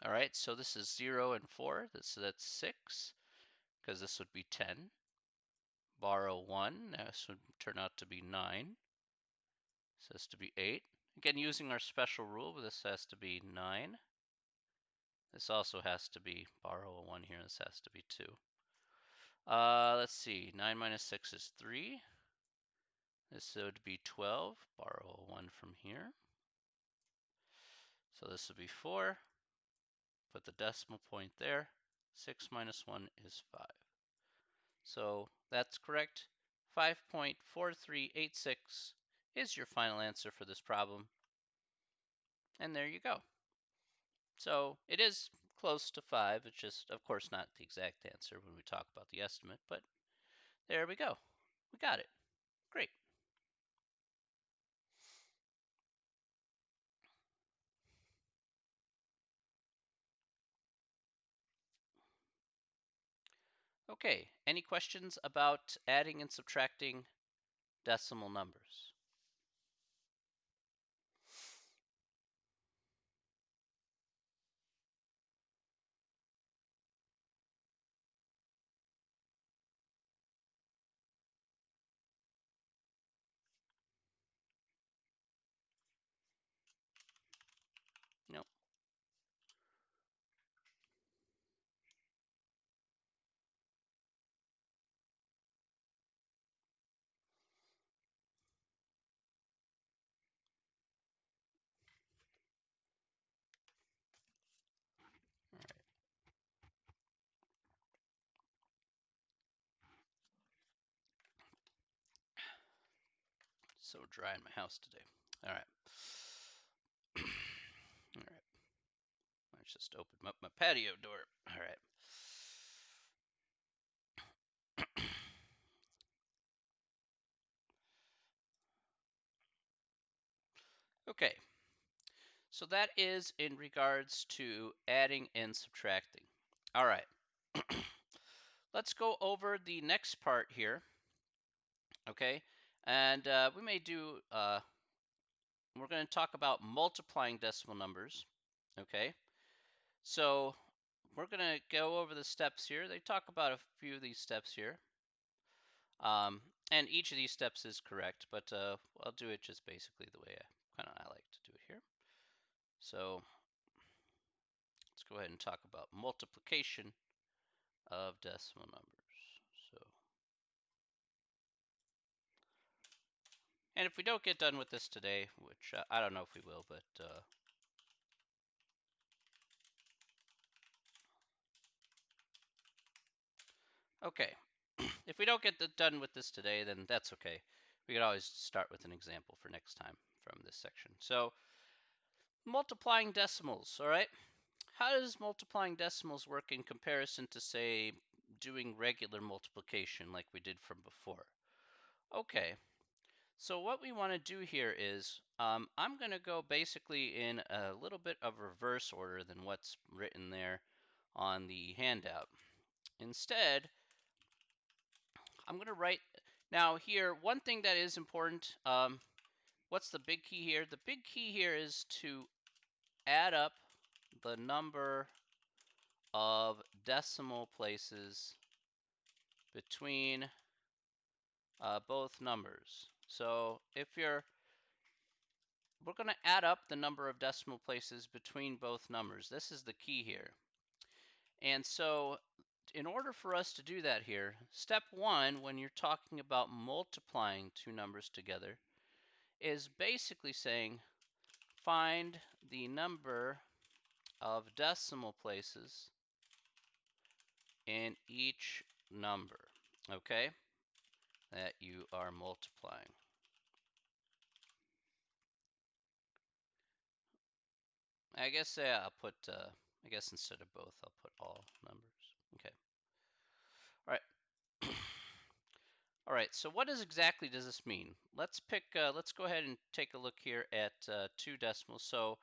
All right, so this is 0 and 4. That's 6, because this would be 10. Borrow 1. This would turn out to be 9. This has to be 8. Again, using our special rule, this has to be 9. This also has to be, borrow a 1 here. This has to be 2. Let's see. 9 minus 6 is 3. This would be 12. Borrow a 1 from here. So this would be 4. Put the decimal point there. 6 minus 1 is 5. So that's correct. 5.4386 is your final answer for this problem. And there you go. So it is close to 5. It's just, of course, not the exact answer when we talk about the estimate, but there we go. We got it. Great. Okay, any questions about adding and subtracting decimal numbers? No. All right. So dry in my house today. All right. All right. I just opened up my patio door. All right. Okay. So that is in regards to adding and subtracting. All right. let's go over the next part here, okay? And we may do, we're going to talk about multiplying decimal numbers, okay? So we're going to go over the steps here. They talk about a few of these steps here. And each of these steps is correct, but I'll do it just basically the way I like to do it here. So let's go ahead and talk about multiplication of decimal numbers. So, and if we don't get done with this today, which I don't know if we will, but okay. If we don't get done with this today, then that's okay. We could always start with an example for next time from this section. So multiplying decimals, all right? How does multiplying decimals work in comparison to, say, doing regular multiplication like we did from before? Okay, so what we want to do here is I'm going to go basically in a little bit of reverse order than what's written there on the handout. Instead, I'm going to write, now here, one thing that is important, what's the big key here? The big key here is to add up the number of decimal places between both numbers. So if we're going to add up the number of decimal places between both numbers. This is the key here. And so in order for us to do that here, step one, when you're talking about multiplying two numbers together, is basically saying find the number of decimal places in each number, okay, that you are multiplying. I guess I'll put, I guess instead of both, I'll put all numbers. Okay. All right. All right, so what exactly does this mean? Let's go ahead and take a look here at two decimals. So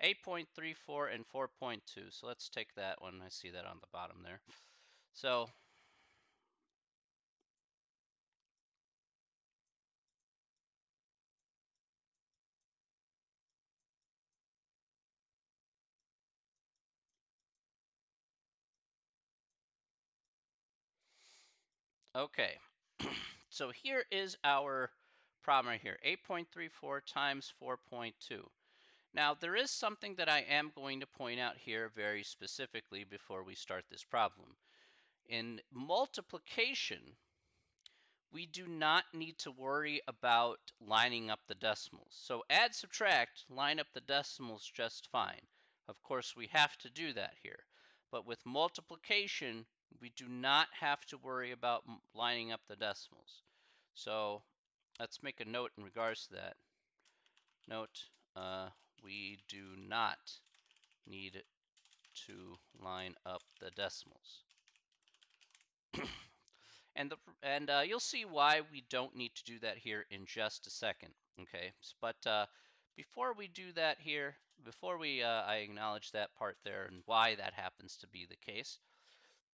8.34 and 4.2. So let's take that one. I see that on the bottom there. So okay, so here is our problem right here, 8.34 times 4.2. Now, there is something that I am going to point out here very specifically before we start this problem. In multiplication, we do not need to worry about lining up the decimals. So add, subtract, line up the decimals just fine. Of course, we have to do that here. But with multiplication, we do not have to worry about lining up the decimals. So let's make a note in regards to that. Note, we do not need to line up the decimals. And you'll see why we don't need to do that here in just a second, okay? But before we do that here, before I acknowledge that part there and why that happens to be the case,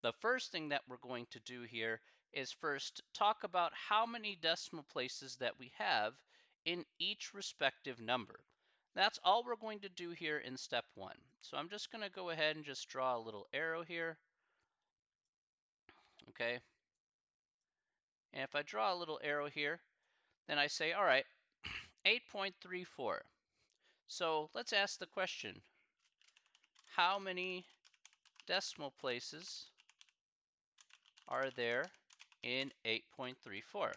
the first thing that we're going to do here is first talk about how many decimal places that we have in each respective number. That's all we're going to do here in step one. So I'm just going to go ahead and just draw a little arrow here, okay? And if I draw a little arrow here, then I say, all right, 8.34. So let's ask the question, how many decimal places are there in 8.34?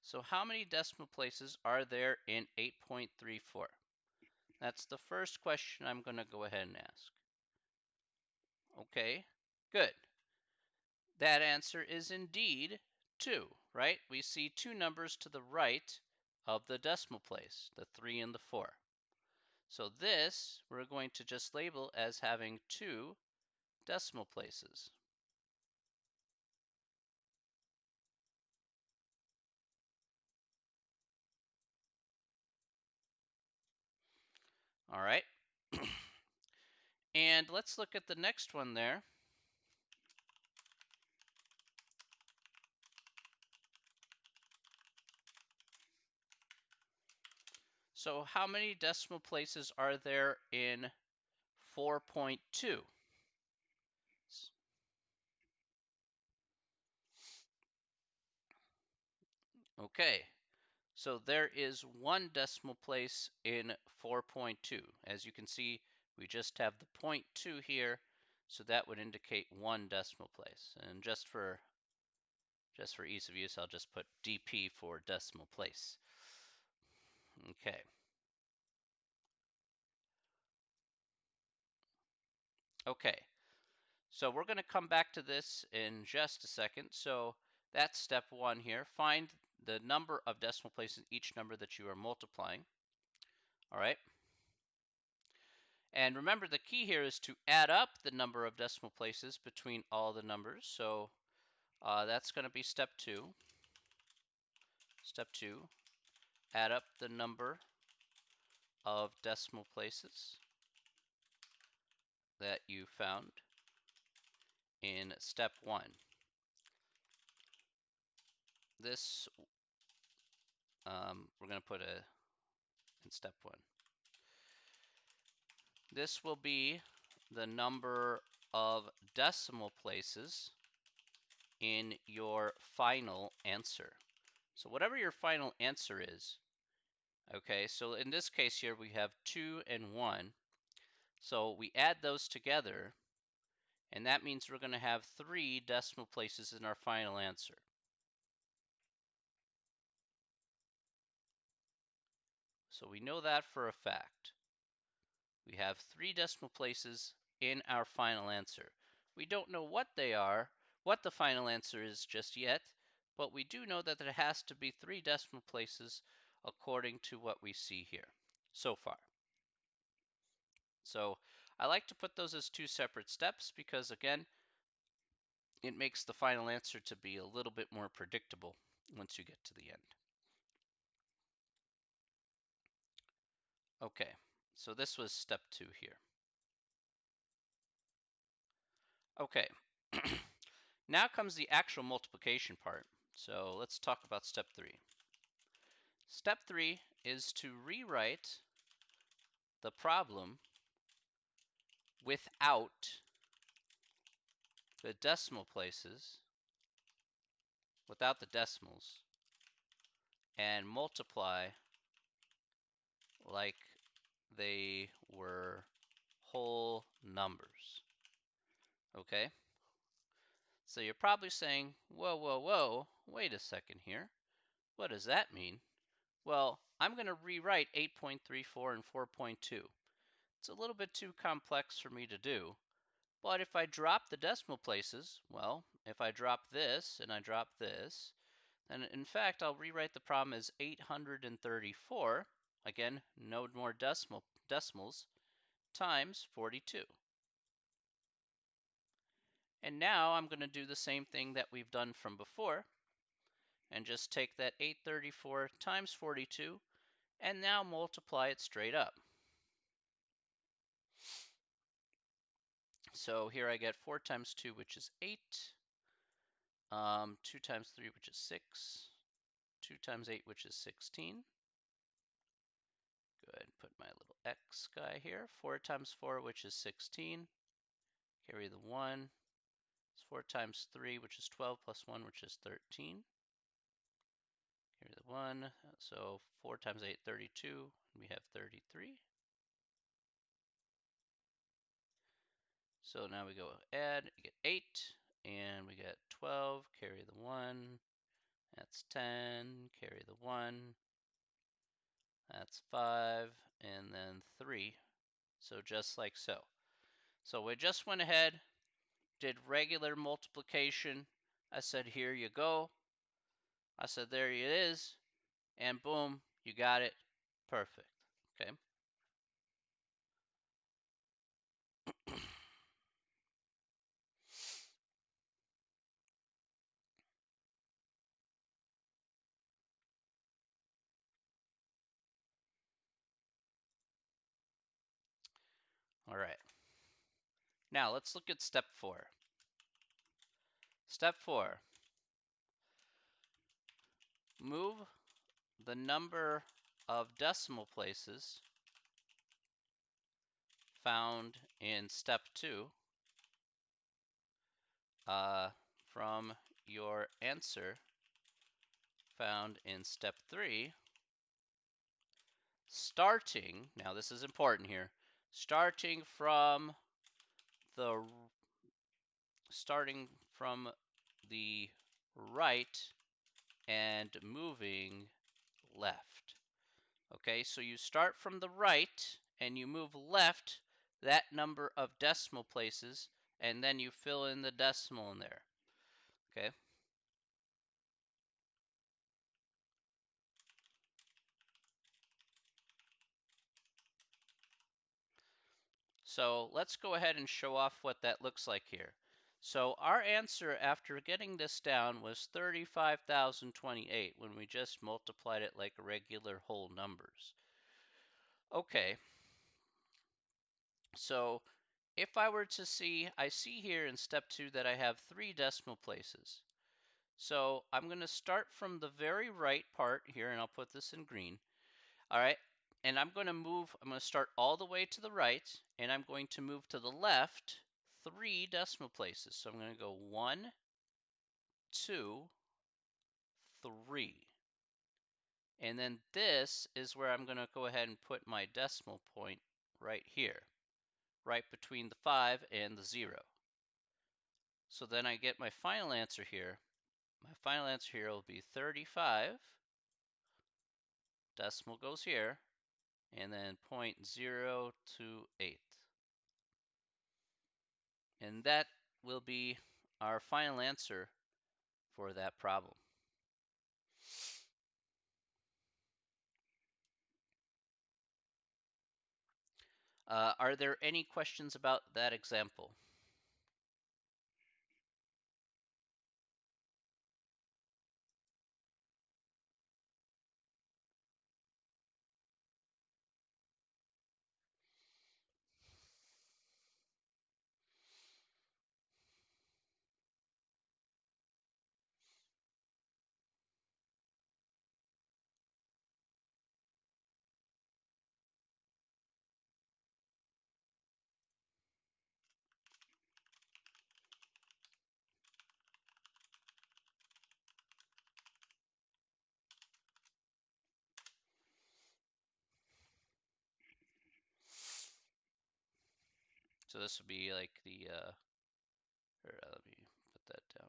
So how many decimal places are there in 8.34? That's the first question I'm going to go ahead and ask. Okay, good. That answer is indeed 2, right? We see two numbers to the right of the decimal place, the 3 and the 4. So this we're going to just label as having 2 decimal places. All right. And let's look at the next one there. So how many decimal places are there in 4.2? Okay, so there is one decimal place in 4.2. As you can see, we just have the 0.2 here, so that would indicate one decimal place. And just for ease of use, I'll just put DP for decimal place. Okay. Okay, so we're going to come back to this in just a second. So that's step one here. Find the number of decimal places in each number that you are multiplying. All right. And remember, the key here is to add up the number of decimal places between all the numbers. So that's going to be step two. Step two, add up the number of decimal places that you found in step one. This, we're going to put in step one. This will be the number of decimal places in your final answer. So whatever your final answer is, okay, so in this case here we have 2 and 1. So we add those together, and that means we're going to have 3 decimal places in our final answer. So we know that for a fact. We have 3 decimal places in our final answer. We don't know what they are, what the final answer is just yet, but we do know that there has to be 3 decimal places according to what we see here so far. So I like to put those as 2 separate steps because, again, it makes the final answer to be a little bit more predictable once you get to the end. Okay, so this was step 2 here. Okay, now comes the actual multiplication part. So let's talk about step 3. Step 3 is to rewrite the problem without the decimal places, without the decimals, and multiply like they were whole numbers. Okay? So you're probably saying, whoa, whoa, whoa, wait a second here. What does that mean? Well, I'm going to rewrite 8.34 and 4.2. It's a little bit too complex for me to do. But if I drop the decimal places, well, if I drop this and I drop this, then in fact I'll rewrite the problem as 834, again, no more decimals, times 42. And now I'm going to do the same thing that we've done from before, and just take that 834 times 42, and now multiply it straight up. So here I get 4 times 2, which is 8, 2 times 3, which is 6, 2 times 8, which is 16. Go ahead and put my little x guy here. 4 times 4, which is 16. Carry the 1. It's 4 times 3, which is 12, plus 1, which is 13. Carry the 1. So 4 times 8, 32. We have 33. So now we go add, you get 8, and we get 12, carry the 1. That's 10, carry the 1. That's 5, and then 3. So just like so. So we just went ahead, did regular multiplication. I said, here you go. I said, there it is. And boom, you got it. Perfect. Okay. All right. Now let's look at step 4. Step 4. Move the number of decimal places found in step 2 from your answer found in step 3, starting, now this is important here, starting from the right and moving left. Okay, so you start from the right and you move left that number of decimal places, and then you fill in the decimal in there. Okay. So let's go ahead and show off what that looks like here. So our answer after getting this down was 35,028 when we just multiplied it like regular whole numbers. Okay, so if I were to see, I see here in step 2 that I have 3 decimal places. So I'm going to start from the very right part here, and I'll put this in green. All right, and I'm going to start all the way to the right, and I'm going to move to the left 3 decimal places. So I'm going to go 1, 2, 3. And then this is where I'm going to go ahead and put my decimal point right here, right between the 5 and the 0. So then I get my final answer here. My final answer here will be 35, decimal goes here, and then 0.028. And that will be our final answer for that problem. Are there any questions about that example? So this would be like the, let me put that down.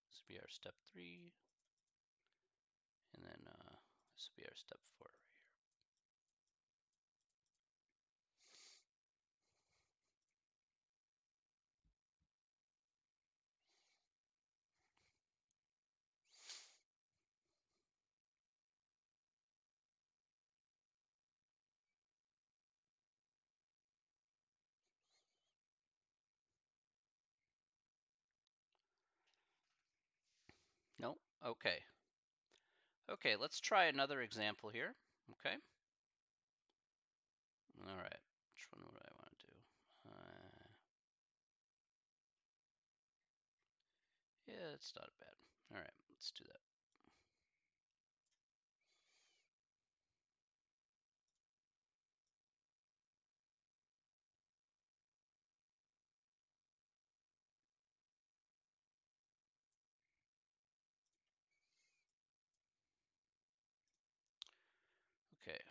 This would be our step 3, and then this would be our step 4 right here. No? Okay. Okay, let's try another example here. Okay. All right. Which one would I want to do? Yeah, it's not bad. All right, let's do that. Okay,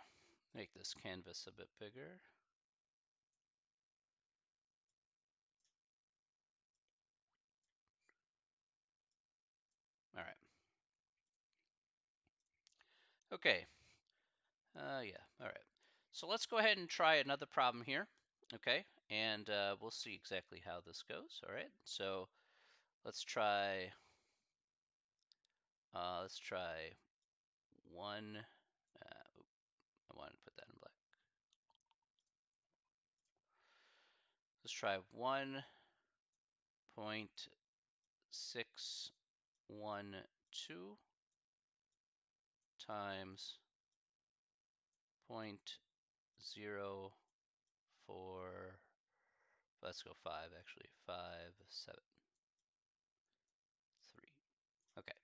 make this canvas a bit bigger. All right. Okay. Yeah. All right. So let's go ahead and try another problem here. Okay. And we'll see exactly how this goes. All right. So let's try. Let's try one. I wanted to put that in black. Let's try 1.612 times 0, 4, let's go 5 actually, 5, 7, 3. Okay.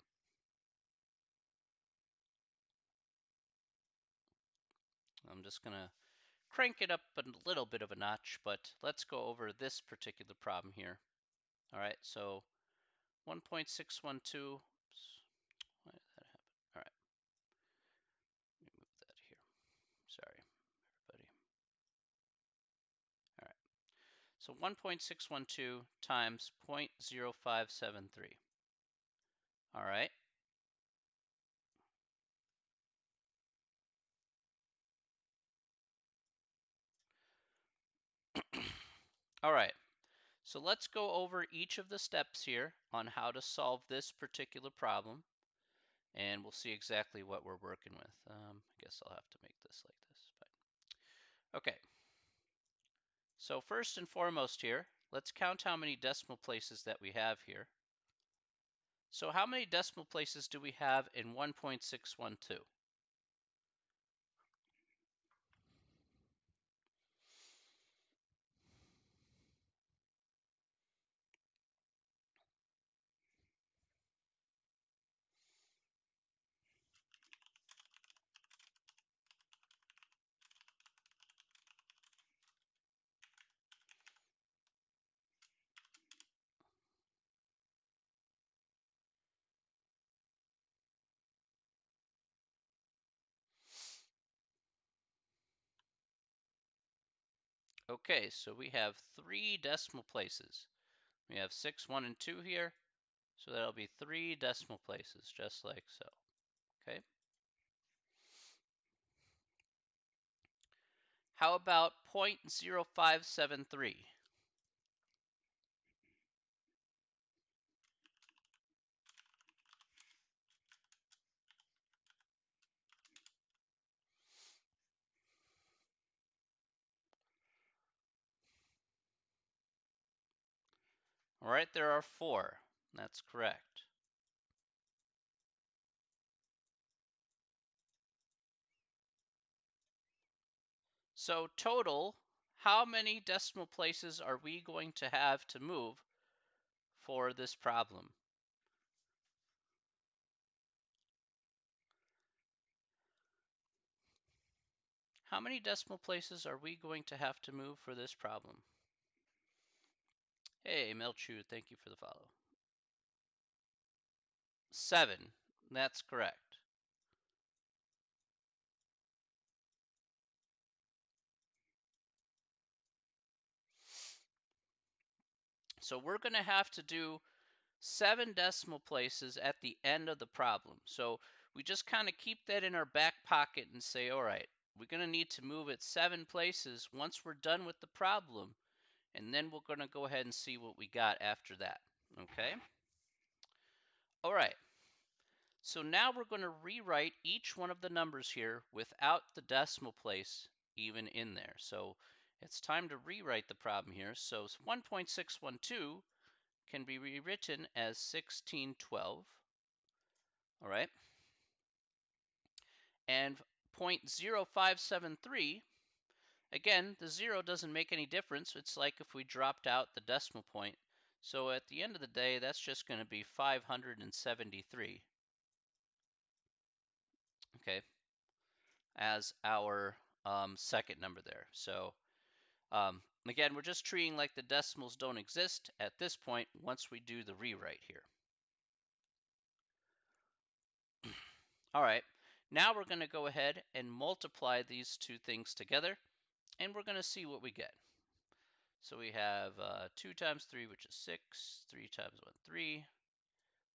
I'm just gonna crank it up a little bit of a notch, but let's go over this particular problem here. All right, so 1.612, why did that happen? All right, let me move that here. Sorry, everybody. All right, so 1.612 times 0.0573. All right. All right, so let's go over each of the steps here on how to solve this particular problem, and we'll see exactly what we're working with. I guess I'll have to make this like this. But okay, so first and foremost here, let's count how many decimal places that we have here. So how many decimal places do we have in 1.612? Okay, so we have 3 decimal places. We have 6, 1, and 2 here, so that'll be 3 decimal places, just like so. Okay. How about 0.0573? All right, there are 4. That's correct. So total, how many decimal places are we going to have to move for this problem? How many decimal places are we going to have to move for this problem? Hey, Melchu, thank you for the follow. 7. That's correct. So we're going to have to do 7 decimal places at the end of the problem. So we just kind of keep that in our back pocket and say, all right, we're going to need to move it 7 places once we're done with the problem. And then we're going to go ahead and see what we got after that. Okay? All right. So now we're going to rewrite each one of the numbers here without the decimal place even in there. So it's time to rewrite the problem here. So 1.612 can be rewritten as 1612. All right. And 0.0573, again, the 0 doesn't make any difference. It's like if we dropped out the decimal point. So at the end of the day, that's just going to be 573. Okay, as our second number there. So again, we're just treating like the decimals don't exist at this point once we do the rewrite here. All right, now we're going to go ahead and multiply these two things together, and we're going to see what we get. So we have 2 times 3, which is 6, 3 times 1, 3,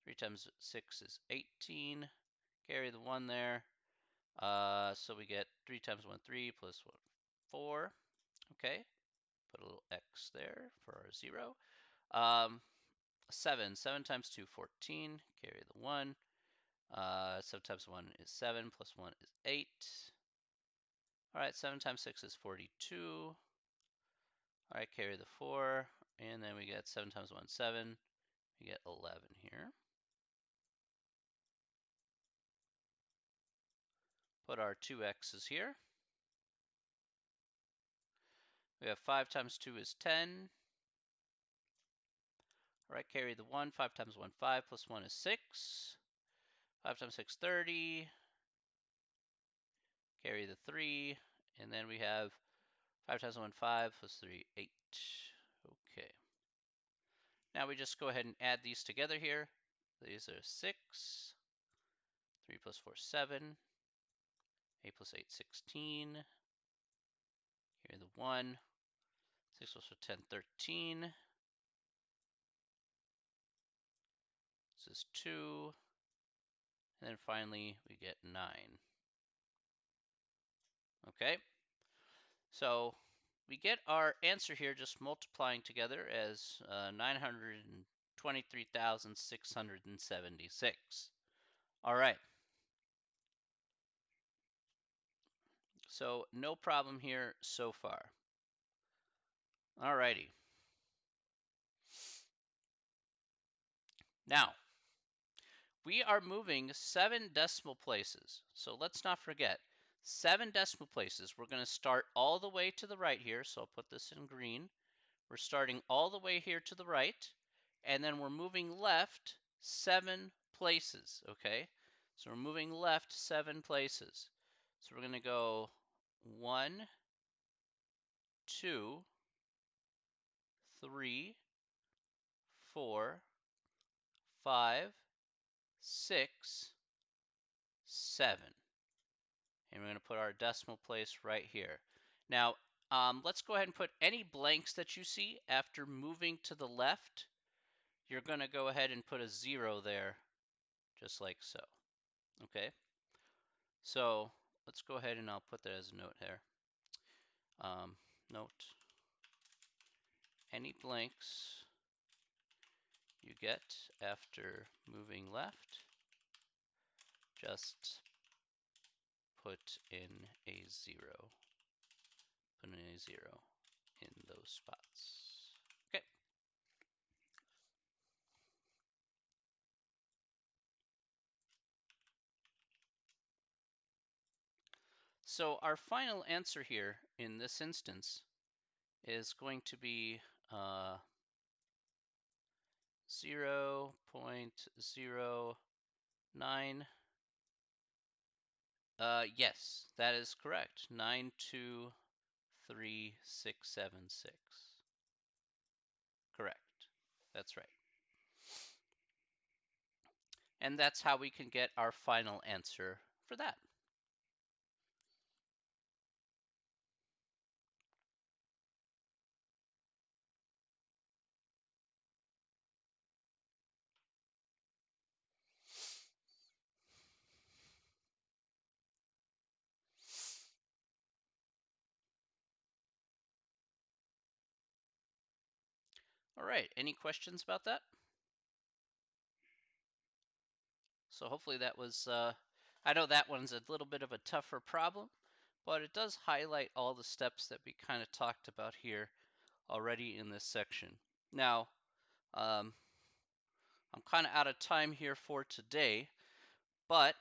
3 times 6 is 18, carry the 1 there. So we get 3 times 1, 3, plus 1, 4. Okay, put a little x there for our 0. 7, 7 times 2, 14, carry the 1. 7 times 1 is 7, plus 1 is 8. All right, 7 times 6 is 42. All right, carry the 4, and then we get 7 times 1, 7. We get 11 here. Put our 2x's here. We have 5 times 2 is 10. All right, carry the 1. 5 times 1, 5, plus 1 is 6. 5 times 6, 30. Carry the 3. And then we have 5 times 1, 5, plus 3, 8. Okay. Now we just go ahead and add these together here. These are 6. 3 plus 4, 7. 8 plus 8, 16. Here the 1. 6 plus 4, 10, 13. This is 2. And then finally we get 9. Okay. So we get our answer here just multiplying together as 923,676. All right. So no problem here so far. All righty. Now, we are moving 7 decimal places. So let's not forget, 7 decimal places. We're going to start all the way to the right here. So I'll put this in green. We're starting all the way here to the right, and then we're moving left 7 places, okay? So we're moving left 7 places. So we're going to go 1, 2, 3, 4, 5, 6, 7. And we're going to put our decimal place right here. Now, let's go ahead and put any blanks that you see after moving to the left. You're going to go ahead and put a 0 there, just like so. Okay, so let's go ahead and I'll put that as a note here. Note, any blanks you get after moving left, just put in a 0. Put in a 0 in those spots. Okay. So our final answer here in this instance is going to be 0.09. Yes, that is correct. 923,676. Correct. That's right. And that's how we can get our final answer for that. All right, any questions about that? So hopefully that was, I know that one's a little bit of a tougher problem, but it does highlight all the steps that we kind of talked about here already in this section. Now, I'm kind of out of time here for today, but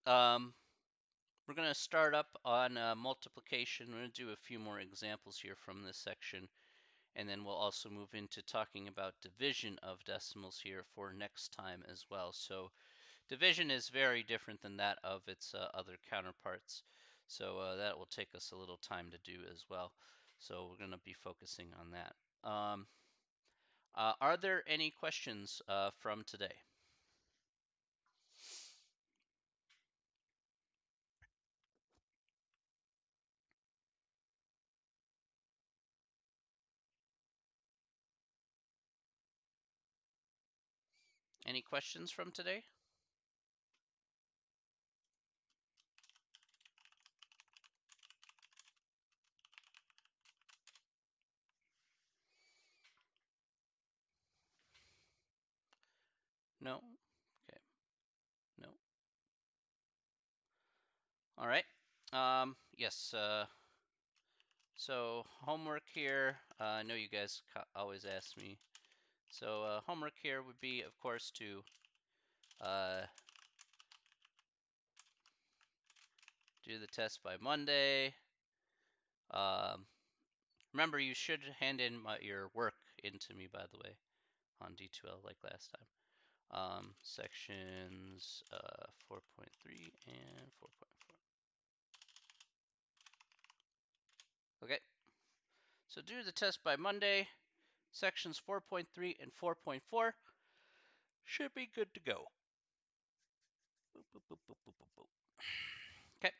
we're going to start up on multiplication. We're going to do a few more examples here from this section, and then we'll also move into talking about division of decimals here for next time as well. So division is very different than that of its other counterparts. So that will take us a little time to do as well. So we're going to be focusing on that. Are there any questions from today? Any questions from today? No? Okay. No? All right. Yes. So homework here. I know you guys always ask me. So homework here would be, of course, to do the test by Monday. Remember, you should hand in your work into me, by the way, on D2L like last time. Sections 4.3 and 4.4. Okay, so do the test by Monday. Sections 4.3 and 4.4 should be good to go. Boop, boop, boop, boop, boop, boop, boop. Okay.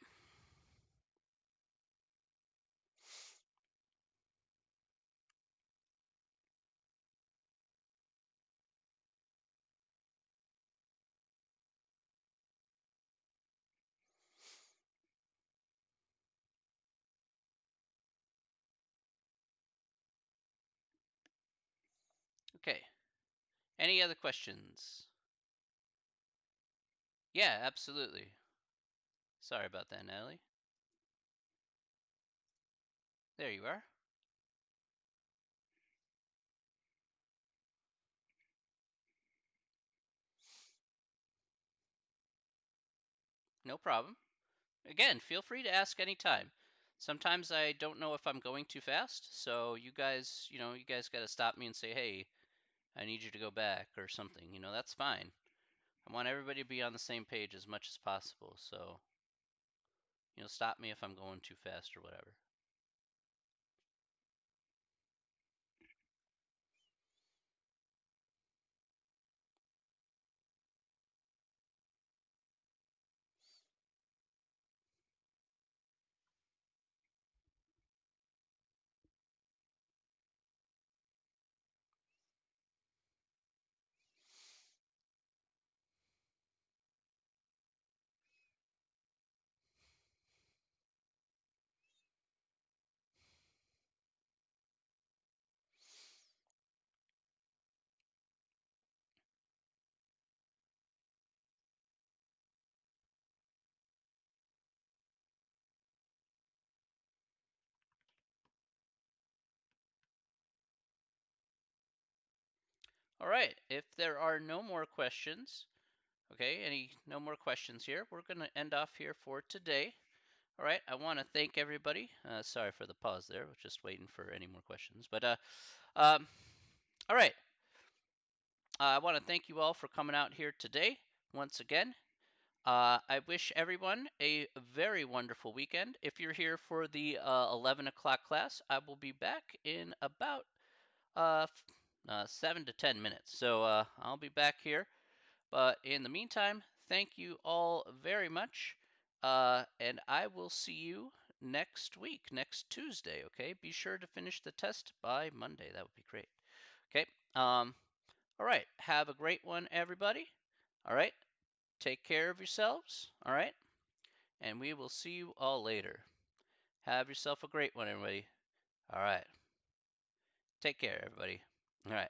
Okay. Any other questions? Yeah, absolutely. Sorry about that, Natalie. There you are. No problem. Again, feel free to ask anytime. Sometimes I don't know if I'm going too fast, so you guys got to stop me and say, "Hey, I need you to go back," or something. That's fine. I want everybody to be on the same page as much as possible, so stop me if I'm going too fast or whatever. All right, if there are no more questions, okay, no more questions here, we're going to end off here for today. All right, I want to thank everybody. Sorry for the pause there. I was just waiting for any more questions. But all right, I want to thank you all for coming out here today once again. I wish everyone a very wonderful weekend. If you're here for the 11 o'clock class, I will be back in about 7 to 10 minutes. So I'll be back here. But in the meantime, thank you all very much. And I will see you next week, next Tuesday. Okay. Be sure to finish the test by Monday. That would be great. Okay. All right. Have a great one, everybody. All right. Take care of yourselves. All right. And we will see you all later. Have yourself a great one, everybody. All right. Take care, everybody. All right.